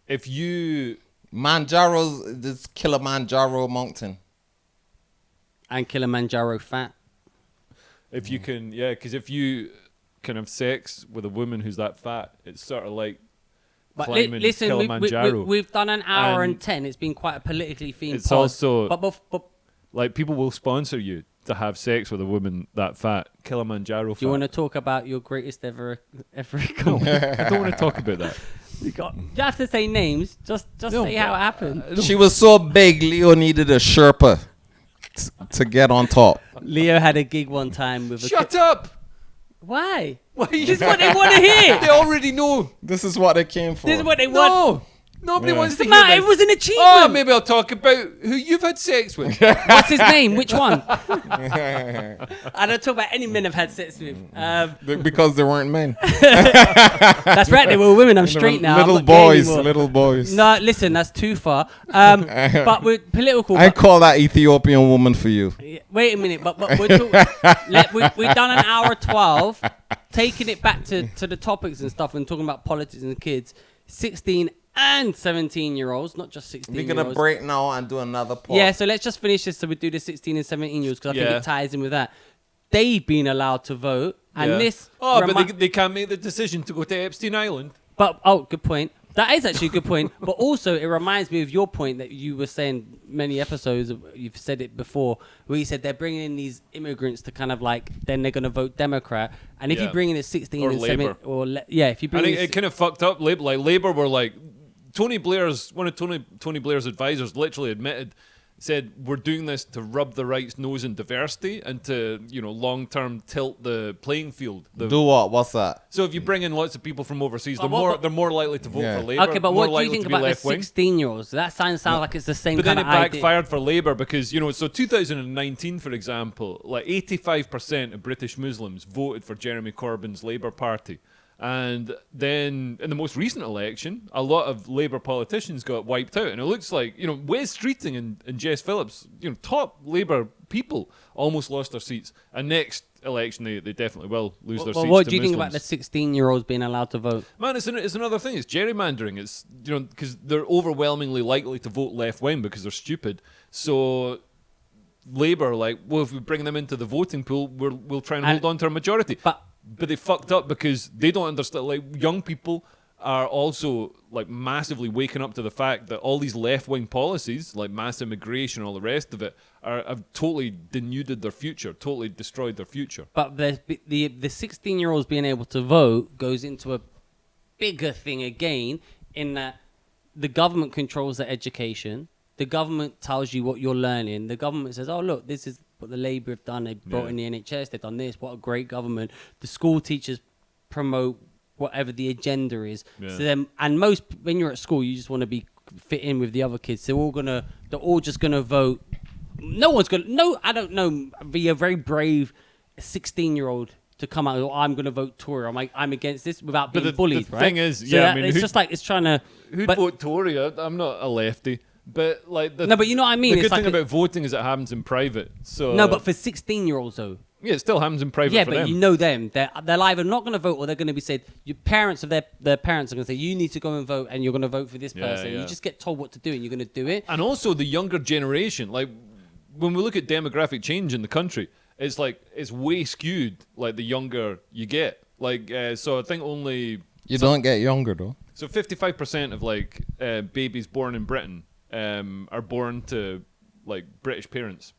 If you Manjaro's this Kilimanjaro mountain. And Kilimanjaro fat. If you can, yeah, because if you can have sex with a woman who's that fat, it's sort of like climbing Listen, Kilimanjaro. we've done an hour and And 10. It's been quite a politically themed it's pod. also- But Like, people will sponsor you to have sex with a woman that fat. Kilimanjaro fat. do you want to talk about your greatest ever I don't want to talk about that. You have to say names. Just No, say how it happened. She was so big, Leo needed a Sherpa to get on top. Leo had a gig one time with Shut up! Why? Why This is what they want to hear. They already know. This is what they came for. This is what they want. No! Nobody Yeah. wants to What's the hear matter? this. It was an achievement. Oh, maybe I'll talk about who you've had sex with. What's his name? Which one? I don't talk about any men I've had sex with. Because they weren't men. That's right. They were women. I'm straight now. I'm Little not gay boys, anymore. little boys. No, listen, that's too far. But with political. I call that Ethiopian woman for you. Wait a minute, but we're we've done an hour 12, taking it back to the topics and stuff and talking about politics and kids, 16 and 17-year-olds, not just 16 We're year gonna olds. break now and do another part. Yeah, so let's just finish this so we do the 16 and 17-year-olds because I think Yeah. it ties in with that. They've been allowed to vote, and Yeah. this. Oh, but they can't make the decision to go to Epstein Island. Good point. That is actually a good point. But also, it reminds me of your point that you were saying many episodes. You've said it before, where you said they're bringing in these immigrants to kind of like, then they're going to vote Democrat. And if Yeah. you bring in a 16 Or and Labour. 7, if you I bring think in it kind of fucked up. Labour were like, one of Tony Blair's advisors literally admitted, said, we're doing this to rub the right's nose in diversity and to, long-term tilt the playing field. Do what? What's that? So if you bring in lots of people from overseas, But they're more likely to vote Yeah. for Labour. okay, but more what do you likely think to be about the left-wing. 16-year-olds? That sounds like it's the same But then kind it of idea. backfired for Labour because, so 2019, for example, like 85% of British Muslims voted for Jeremy Corbyn's Labour Party. And then in the most recent election, a lot of Labour politicians got wiped out. And it looks like, Wes Streeting and Jess Phillips, top Labour people, almost lost their seats. And next election, they definitely will lose their seats What to do you think about Muslims. the 16-year-olds being allowed to vote? Man, it's another thing. It's gerrymandering. It's, because they're overwhelmingly likely to vote left-wing because they're stupid. So Labour, if we bring them into the voting pool, we'll try and hold on to our majority. But they fucked up because they don't understand. Like, young people are also like massively waking up to the fact that all these left-wing policies, like mass immigration and all the rest of it, have totally denuded their future, totally destroyed their future. But the 16-year-olds being able to vote goes into a bigger thing again, in that the government controls their education. The government tells you what you're learning. The government says, oh, look, this is what the Labour have done. They brought in the NHS. They've done this. What a great government. The school teachers promote whatever the agenda is. Yeah. So then, and most, when you're at school, you just want to fit in with the other kids. They're all just gonna vote. I don't know, be a very brave 16-year-old to come out and go, I'm gonna vote Tory. I'm against this without being bullied, the right? thing is, so it's just like it's trying to. Who'd vote Tory? I'm not a lefty. But like but you know what I mean. The It's good thing like about voting is it happens in private. So no, but for 16-year-olds though. Yeah, it still happens in private. Yeah, for but them. you know them. They're either not going to vote or they're going to be said. Your parents of their parents are going to say you need to go and vote, and you're going to vote for this person. Yeah. You just get told what to do, and you're going to do it. And also the younger generation, like when we look at demographic change in the country, it's like it's way skewed. Like the younger you get, like so I think only You don't get younger though. so 55% of like babies born in Britain are born to like British parents.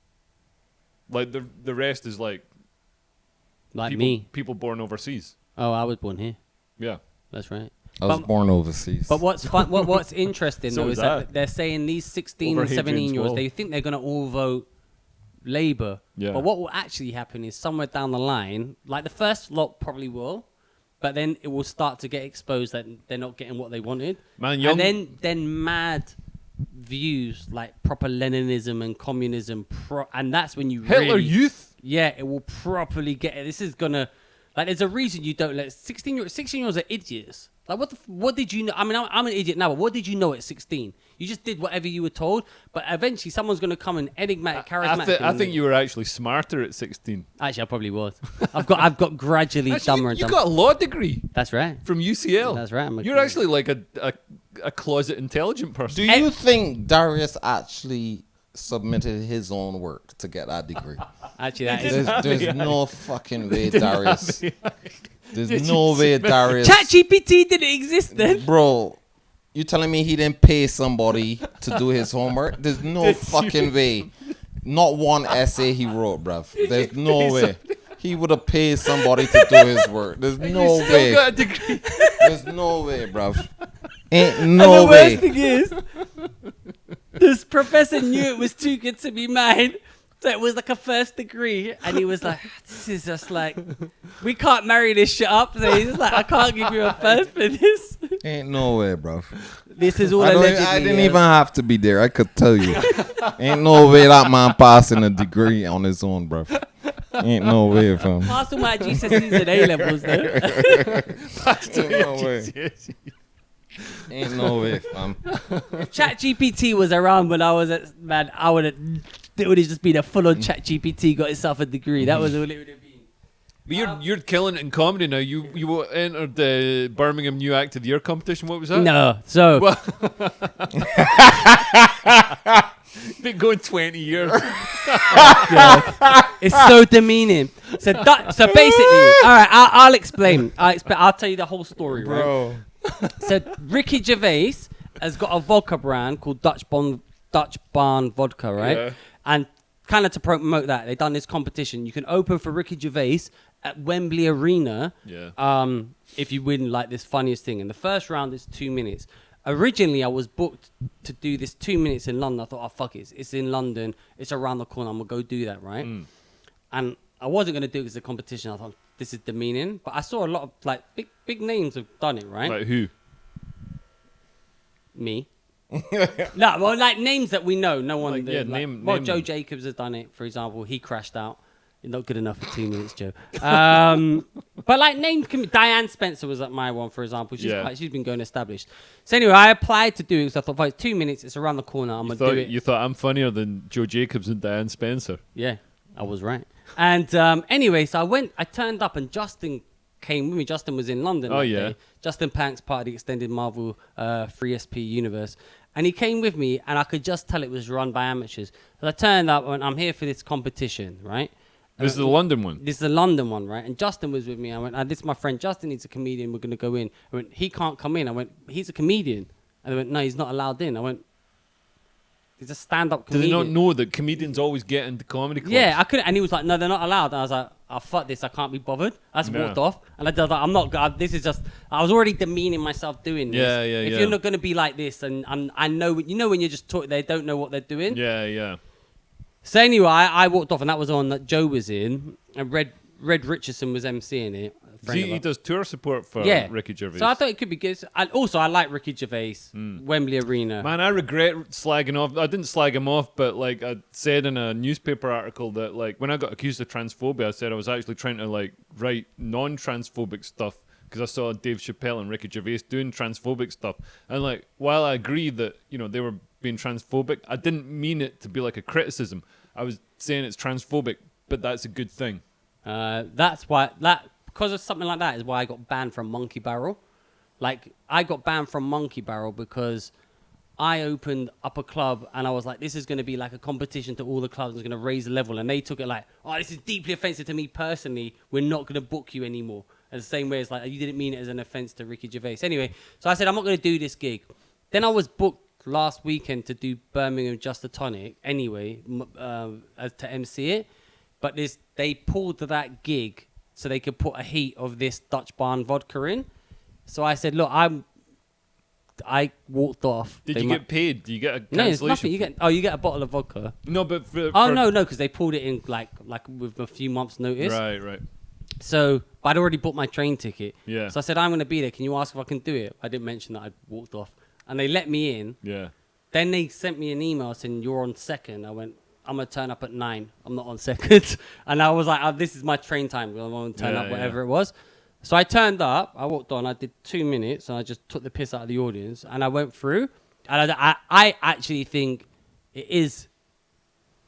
Like the rest is like people born overseas. Oh, I was born here. Yeah. That's right. I was born overseas. But what's fun, what's interesting So though is is that that. they're saying these 16 Over and 17 Hadrian's year olds, Wall. they think they're going to all vote Labour. Yeah. But what will actually happen is somewhere down the line, like the first lot probably will, but then it will start to get exposed that they're not getting what they wanted. Man, and then mad views like proper Leninism and communism, and that's when you Hitler really, Youth. yeah, it will properly get it. This is gonna, like, there's a reason you don't let 16-year-olds are idiots. Like, what did you know? I mean, I'm an idiot now, but what did you know at 16? You just did whatever you were told, but eventually someone's gonna come and enigmatic, charismatic. I think you were actually smarter at 16. Actually, I probably was. I've got gradually dumber and You dumber. got a law degree That's right. from UCL. That's right. You're actually like a closet intelligent person. Do you think Darius actually submitted his own work to get that degree? Actually, that is. There's no fucking way, Darius. There's no way, Darius. ChatGPT didn't exist then. Bro, you telling me he didn't pay somebody to do his homework? There's no fucking way. Not one essay he wrote, bruv. There's no way. He would have paid somebody to do his work. There's no Still way. got a degree. There's no way, bruv. Ain't no And the way. worst thing is, this professor knew it was too good to be mine. So it was like a first degree, and he was like, "This is just like, we can't marry this shit up." So he's just like, "I can't give you a first for this. Ain't no way, bruv. This is all I allegedly." didn't even have to be there. I could tell you. Ain't no way that man passing a degree on his own, bruv. Ain't no way, fam. Passed all my GCSEs and A levels though. Ain't no way. Ain't no way, fam. If ChatGPT was around when I was at man, I would have. It would have just been a full-on ChatGPT got itself a degree. That was all it would have been. But you're killing it in comedy now. You entered the Birmingham New Act of the Year competition. What was that? No, so Been going 20 years. it's so demeaning. So basically, all right, I'll explain. I'll tell you the whole story, right? Bro. So Ricky Gervais has got a vodka brand called Dutch Barn Vodka, right? Yeah. And kind of to promote that, they've done this competition. You can open for Ricky Gervais at Wembley Arena. Yeah. If you win like this funniest thing. And the first round is 2 minutes. Originally, I was booked to do this 2 minutes in London. I thought, oh, fuck it. It's in London. It's around the corner. I'm going to go do that, right? And I wasn't going to do it as a competition. I thought, this is demeaning. But I saw a lot of like big names have done it, right? Like who? Me. No, well, like names that we know. No one. Like, did, yeah, like, name Joe them. Jacobs has done it, for example. He crashed out. Not good enough for 2 minutes, Joe. But like names can be. Diane Spencer was at my one, for example. She's been going established. So anyway, I applied to do it because I thought, if it's 2 minutes, it's around the corner. I'm gonna do it. You thought I'm funnier than Joe Jacobs and Diane Spencer. Yeah, I was right. And anyway, so I turned up, and Justin came with me. Justin was in London. Oh, that yeah. day. Justin Pank's part of the extended Marvel Free SP universe. And he came with me, and I could just tell it was run by amateurs. So I turned up, and I'm here for this competition, right? This is the London one. This is the London one, right? And Justin was with me. I went, this is my friend Justin. He's a comedian. We're going to go in. I went, he can't come in. I went, he's a comedian. And they went, no, he's not allowed in. I went, he's a stand-up Do comedian. they not know that comedians always get into comedy clubs? Yeah, I couldn't. And he was like, no, they're not allowed. And I was like, oh, fuck this. I can't be bothered. I just walked off. And I was like, I'm not, this is just, I was already demeaning myself doing this. Yeah, If you're not going to be like this, and I know, you know when you're just talking, they don't know what they're doing. Yeah. So anyway, I walked off, and that was on that Joe was in, and Red Richardson was emceeing it. He does tour support for Ricky Gervais. So I thought it could be good. I like Ricky Gervais, Wembley Arena. Man, I regret slagging off. I didn't slag him off, but like I said in a newspaper article that like when I got accused of transphobia, I said I was actually trying to like write non-transphobic stuff because I saw Dave Chappelle and Ricky Gervais doing transphobic stuff. And like while I agree that they were being transphobic, I didn't mean it to be like a criticism. I was saying it's transphobic, but that's a good thing. That's why because of something like that is why I got banned from Monkey Barrel. Like I got banned from Monkey Barrel because I opened up a club and I was like, this is going to be like a competition to all the clubs. It's going to raise the level, and they took it like, oh, this is deeply offensive to me personally. We're not going to book you anymore. And the same way it's like you didn't mean it as an offense to Ricky Gervais. Anyway, so I said I'm not going to do this gig. Then I was booked last weekend to do Birmingham Just a Tonic anyway, as to MC it, but they pulled that gig so they could put a heat of this Dutch Barn vodka in. So I said, look, I walked off. Did you get paid? Do you get a cancellation? No, it's nothing. You get a bottle of vodka. No, but no, because they pulled it in like with a few months' notice. Right. So, but I'd already bought my train ticket. Yeah. So I said, I'm going to be there. Can you ask if I can do it? I didn't mention that I walked off. And they let me in. Yeah. Then they sent me an email saying, you're on second. I went, I'm going to turn up at 9. I'm not on second. And I was like, oh, this is my train time. I'm going to turn up, whatever it was. So I turned up. I walked on. I did 2 minutes. And I just took the piss out of the audience. And I went through. And I actually think it is.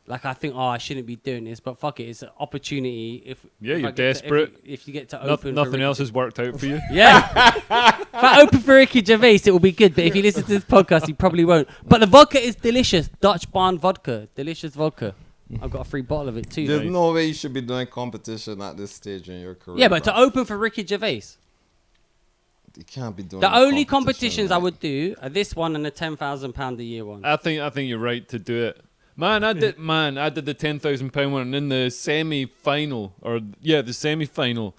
Like, I think, I shouldn't be doing this. But fuck it. It's an opportunity. You're desperate. If you get to open nothing else has worked out for you. Yeah. If I open for Ricky Gervais, it will be good. But if you listen to this podcast, you probably won't. But the vodka is delicious. Dutch Barn vodka. Delicious vodka. I've got a free bottle of it too. There's no way you should be doing competition at this stage in your career. Yeah, but to open for Ricky Gervais. You can't be doing The only competitions I would do are this one and the £10,000 a year one. I think you're right to do it. Man, I did the £10,000 one, and in the semi-final, the semi-final,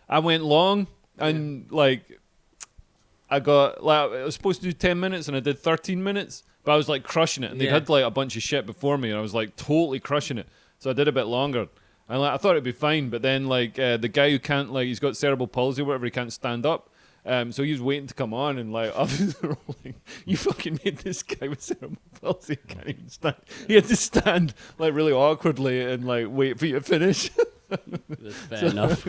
I went long, and like, I was supposed to do 10 minutes, and I did 13 minutes, but I was like crushing it, and they'd had like a bunch of shit before me, and I was like totally crushing it, so I did a bit longer, and like I thought it'd be fine, but then like the guy who can't, like, he's got cerebral palsy or whatever, he can't stand up. So he was waiting to come on, and like others were like, "You fucking made this guy with cerebral palsy can't even stand." He had to stand like really awkwardly and like wait for you to finish. That's fair enough.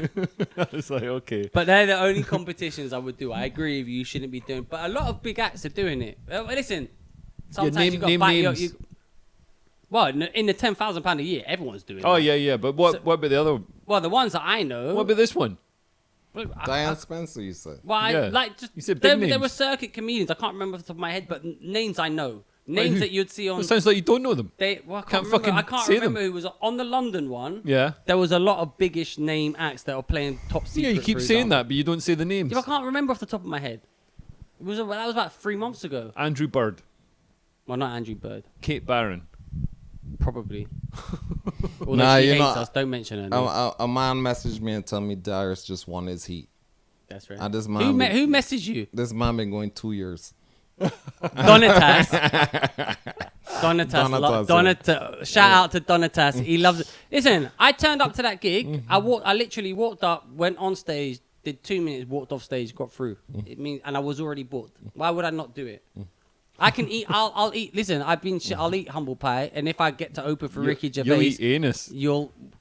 I was like, okay. But they're the only competitions I would do. I agree with you. You shouldn't be doing. But a lot of big acts are doing it. Well, listen, sometimes you got to bite names. Well, in the £10,000 a year, everyone's doing it. Oh yeah. But what about the other? Well, the ones that I know. What about this one? Diane Spencer, you said. Well, You said big names. There were circuit comedians. I can't remember off the top of my head, but names I know. Names that you'd see on. It sounds like you don't know them. I can't remember who was on the London one. Yeah. There was a lot of biggish name acts that were playing top secret. Yeah, you keep saying that, but you don't say the names. Yeah, I can't remember off the top of my head. That was about 3 months ago. Andrew Bird. Well, not Andrew Bird. Kate Barron. Probably. Although she hates us, don't mention her name. A man messaged me and told me Darius just won his heat. That's right. And this man who messaged you? This man been going 2 years. Donatas. Shout out to Donatas. He loves it. Listen, I turned up to that gig. I literally walked up, went on stage, did 2 minutes, walked off stage, got through. And I was already booked. Why would I not do it? I can eat. I'll eat. Listen, I'll eat humble pie, and if I get to open for Ricky Gervais, you'll eat anus.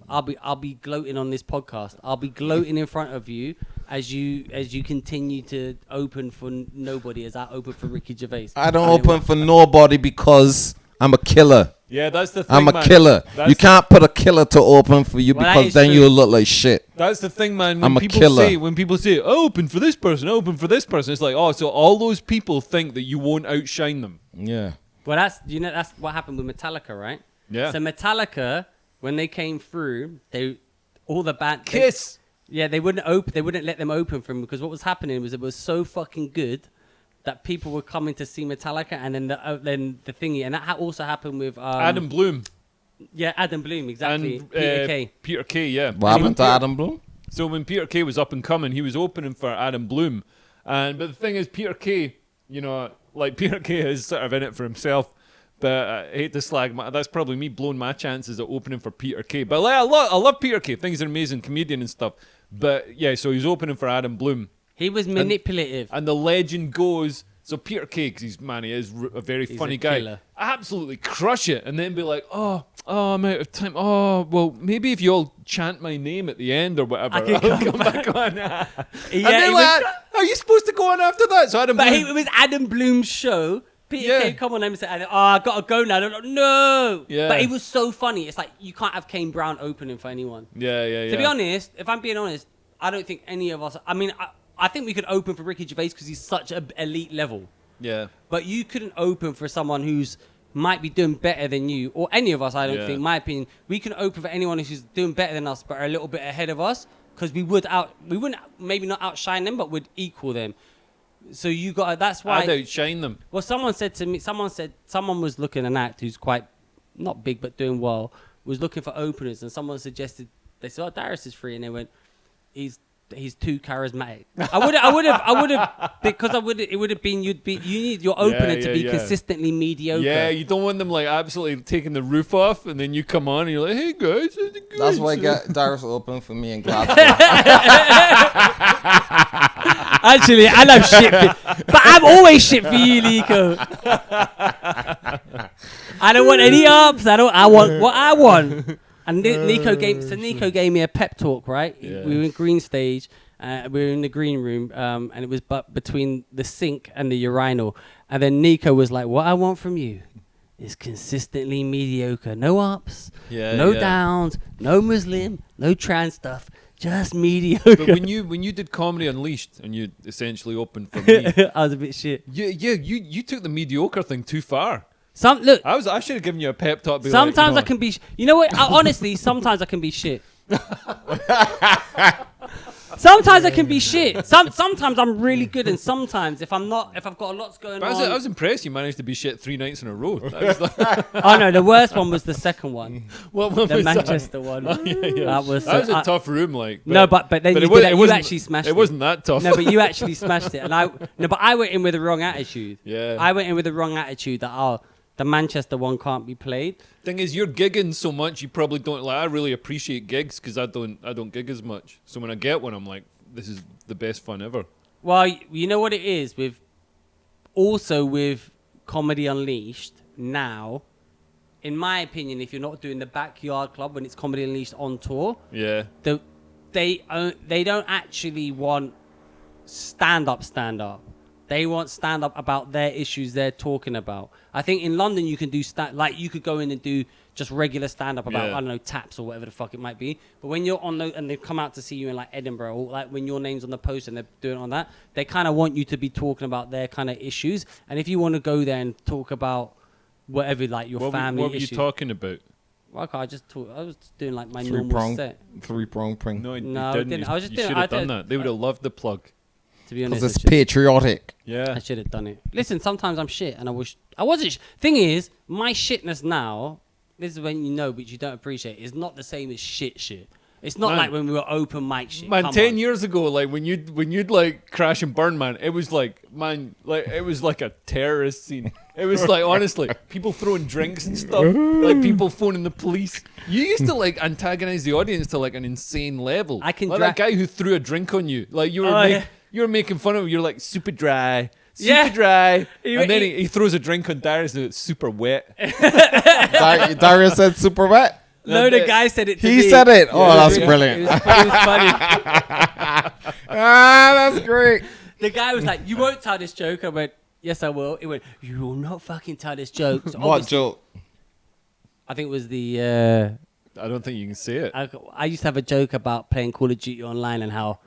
I'll be gloating on this podcast. I'll be gloating in front of you as you continue to open for nobody as I open for Ricky Gervais. I don't open for nobody because I'm a killer. Yeah, that's the thing, I'm a killer. You can't put a killer to open for you because then you'll look like shit. That's the thing, man. When people say, open for this person, it's like, oh, so all those people think that you won't outshine them. Yeah. Well, that's what happened with Metallica, right? Yeah. So Metallica, when they came through, all the band Kiss. they wouldn't open. They wouldn't let them open for him because what was happening was it was so fucking good that people were coming to see Metallica, and then the thingy, and that also happened with Adam Bloom. Yeah, Adam Bloom, exactly. And Peter Kay. Peter Kay, yeah. What happened to Adam Bloom? So when Peter Kay was up and coming, he was opening for Adam Bloom. But the thing is, Peter Kay, like Peter Kay is sort of in it for himself. But I hate to slag, that's probably me blowing my chances at opening for Peter Kay. But like, I love Peter Kay. I think he's an amazing comedian and stuff. But yeah, so he's opening for Adam Bloom. He was manipulative. And the legend goes, so Peter Kay, because he is a very funny guy, killer. absolutely crush it, and then be like, oh, I'm out of time. Oh, well, maybe if you all chant my name at the end or whatever, I'll come back on. Yeah, and then like, are you supposed to go on after that? So Adam Bloom, it was Adam Bloom's show. Peter Kay come on and said, I gotta go now. They're like, no. Yeah. But it was so funny. It's like you can't have Kane Brown opening for anyone. Yeah. To be honest, if I'm being honest, I don't think any of us. I mean, I think we could open for Ricky Gervais because he's such an elite level. Yeah. But you couldn't open for someone who's might be doing better than you or any of us. I don't think. My opinion, we can open for anyone who's doing better than us but are a little bit ahead of us because we wouldn't maybe not outshine them but would equal them. So you got that's why I'd outshine them. Well, someone said to me, someone was looking an act who's quite not big but doing well was looking for openers, and someone suggested they said, "Oh, Darius is free," and they went, "He's too charismatic." I would have because it would have been you need your opener to be consistently mediocre. Yeah, you don't want them like absolutely taking the roof off, and then you come on and you're like, "Hey guys, how's it going?" That's why I get Darius open for me and Glasgow. Actually, and I'm shit but I'm always shit for you, Nico. I don't want any ups. I want what I want. And Nico gave me a pep talk, right? Yeah. We were in green stage. We were in the green room, and it was between the sink and the urinal. And then Nico was like, "What I want from you is consistently mediocre. No ups, no downs, no Muslim, no trans stuff. Just mediocre." But when you did Comedy Unleashed and you essentially opened for me, I was a bit shit. You took the mediocre thing too far. I should have given you a pep talk. Sometimes I can be. You know what? Honestly, sometimes I can be shit. Sometimes I can be shit. Sometimes I'm really good, and sometimes if I've got a lot going on. I was impressed you managed to be shit 3 nights in a row. Oh no, the worst one was the second one. What one the was Manchester that? one. Oh, yeah. That was a tough room, like. But then you actually smashed it. It wasn't that tough. No, but you actually smashed it, and but I went in with the wrong attitude. Yeah. I went in with the wrong attitude that the Manchester one can't be played. Thing is, you're gigging so much, you probably don't like. I really appreciate gigs because I don't gig as much. So when I get one, I'm like, this is the best fun ever. Well, you know what it is with Comedy Unleashed now. In my opinion, if you're not doing the Backyard Club when it's Comedy Unleashed on tour, they don't actually want stand up. They want stand up about their issues they're talking about. I think in London you can do you could go in and do just regular stand up about I don't know taps or whatever the fuck it might be. But when you're on and they come out to see you in like Edinburgh or like when your name's on the post and they're doing on that, they kind of want you to be talking about their kind of issues. And if you want to go there and talk about whatever like your family what were you talking about? Well, I just talk. I was doing like my normal set. 3-prong pring. No, I didn't. didn't. I was just you doing. should have done that. They would have loved the plug. To be honest, Because it's patriotic. Yeah. I should have done it. Listen, sometimes I'm shit, and I wish I wasn't. Thing is, my shitness now. This is when you know, but you don't appreciate. Is not the same as shit. It's not like when we were open mic shit. Man, 10 years ago, like when you'd like crash and burn, man, it was like it was like a terrorist scene. It was like honestly, people throwing drinks and stuff, like people phoning the police. You used to like antagonize the audience to like an insane level. I can like that guy who threw a drink on you, like you were making fun of him. You're like super dry. And then he throws a drink on Darius and it's super wet. Darius said super wet? No, the guy said it to me. He said it. Oh, that's brilliant. It was funny. That's great. The guy was like, "You won't tell this joke." I went, "Yes, I will." He went, "You will not fucking tell this joke." So what joke? I think it was the... I don't think you can say it. I used to have a joke about playing Call of Duty online and how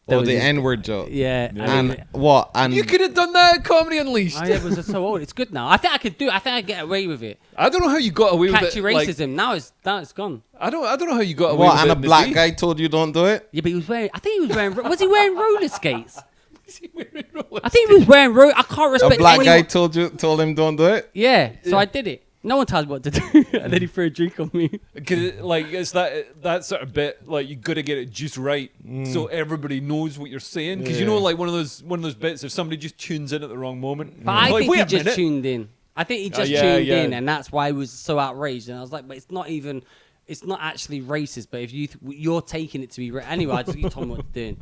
there Oh, was the this- N-word joke. Yeah. And what? And You could have done that at Comedy Unleashed. Oh, yeah, it was so old. It's good now. I think I could do it. I think I get away with it. I don't know how you got away with Catchy it. Like, racism. Now it's gone. I don't know how you got away what? with And it. a in the black day. guy told you don't do it. Yeah, but he was wearing. I think he was wearing. Was he wearing roller skates? Is he wearing roller I think he was wearing roller. I can't A respect black guy anyone. told him don't do it. Yeah, so I did it. No one tells me what to do, and then he threw a drink on me. Cause like it's that sort of bit like you gotta get it just right so everybody knows what you're saying. Because you know, like one of those bits if somebody just tunes in at the wrong moment. But I like, think wait he a just minute. tuned in. I think he just yeah, tuned yeah. in, and that's why he was so outraged. And I was like, but it's not even. It's not actually racist. But if you're taking it to be anyway, you told me what to do.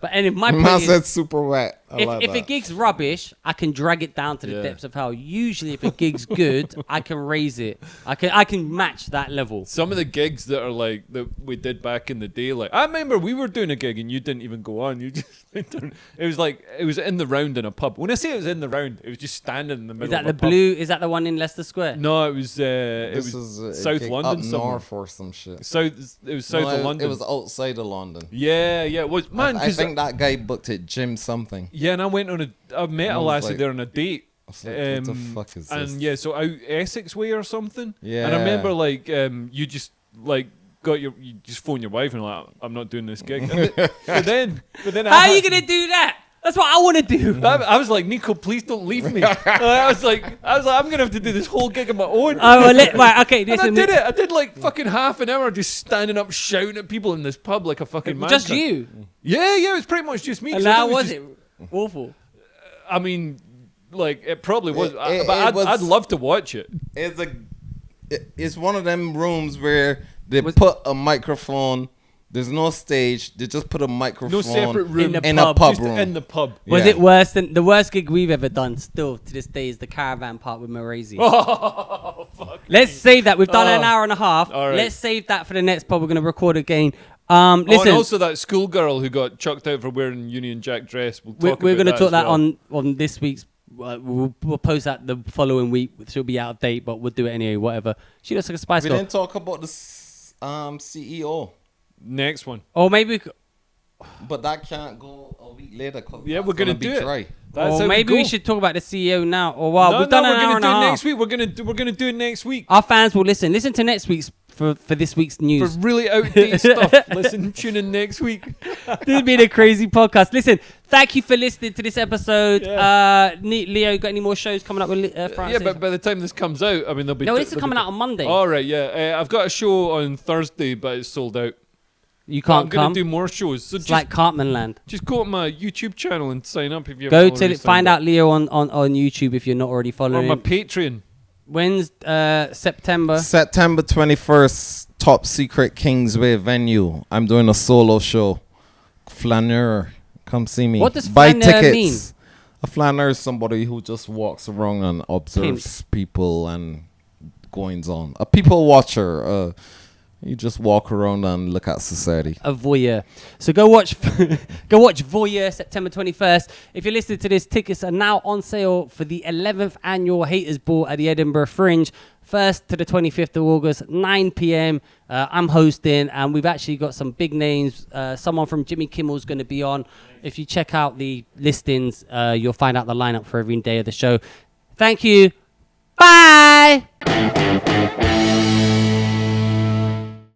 But anyway, my Man point is, said super wet. I if, like if a that. gig's rubbish, I can drag it down to the Yeah. depths of hell. Usually, if a gig's good, I can raise it. I can match that level. Some of the gigs that are like that we did back in the day, like I remember we were doing a gig and you didn't even go on. You just it was like it was in the round in a pub. When I say it was in the round, it was just standing in the middle. Is that of the a pub. blue? Is that the one in Leicester Square? No, it was This is a South gig London, up somewhere. north or some shit. South. It was south No, of London. It was outside of London. yeah, it was man. I 'cause think that guy booked it Jim something. yeah, and I went on I met I a was lassie like- there on a date. I was like, what the fuck is this? And yeah, so out Essex way or something. Yeah. And I remember like you just like you just phone your wife and like I'm not doing this gig. but then How are you gonna do that? That's what I want to do. I was like, Nico, please don't leave me. I was like, I'm gonna have to do this whole gig on my own. Right, okay. and I Listen, did it. I did like fucking half an hour just standing up shouting at people in this pub like a fucking man. just you. Yeah, it was pretty much just me. And 'cause I how think was just- it? Awful. I mean, like it probably was, It but was- I'd love to watch it. It's one of them rooms where they put a microphone. There's no stage. They just put a microphone No separate room In the in a pub. pub just room. in the pub. Was Yeah. it worse than the worst gig we've ever done? Still to this day is the caravan park with Morazi. Oh, fuck. Let's save that. We've done an Oh. hour and a half. All right. Let's save that for the next pod. We're going to record again. Oh, Listen, and also that schoolgirl who got chucked out for wearing Union Jack dress. we're going to talk as that well. on this week's. We'll post that the following week. She'll be out of date, but we'll do it anyway. Whatever. She looks like a Spice We Girl. didn't talk about the CEO, Next one. Or maybe, but that can't go a week later. 'Cause Yeah, that's we're gonna be do it. dry. That's how or maybe we go. should talk about the CEO now. Or well, No, we've done we're an hour gonna and do a it half. next week. We're gonna do it next week. Our fans will listen. Listen to next week's for this week's For news. really outdated stuff, tune in next week. This has been a crazy podcast. Listen, thank you for listening to this episode. Yeah. Leo, got any more shows coming up with Francis? Yeah, but by the time this comes out, I mean, they'll be. no, this is they'll coming be- out on Monday. All right, yeah. I've got a show on Thursday, but it's sold out. You But I'm can't gonna come. do more shows. So It's like Cartman Land. just go to my YouTube channel and sign up if you Go haven't to already find signed out up. Leo on YouTube if you're not already Or following my him. Patreon. When's September? September 21st, Top Secret Kingsway venue. I'm doing a solo show. Flaneur, come see me. What does Buy flaneur tickets. mean? A flaneur is somebody who just walks around and observes people and goings on. A people watcher. You just walk around and look at society. A voyeur. So go watch Voyeur September 21st. If you're listening to this, tickets are now on sale for the 11th annual Haters Ball at the Edinburgh Fringe. 1st to the 25th of August, 9 p.m. I'm hosting, and we've actually got some big names. Someone from Jimmy Kimmel's going to be on. If you check out the listings, you'll find out the lineup for every day of the show. Thank you. Bye.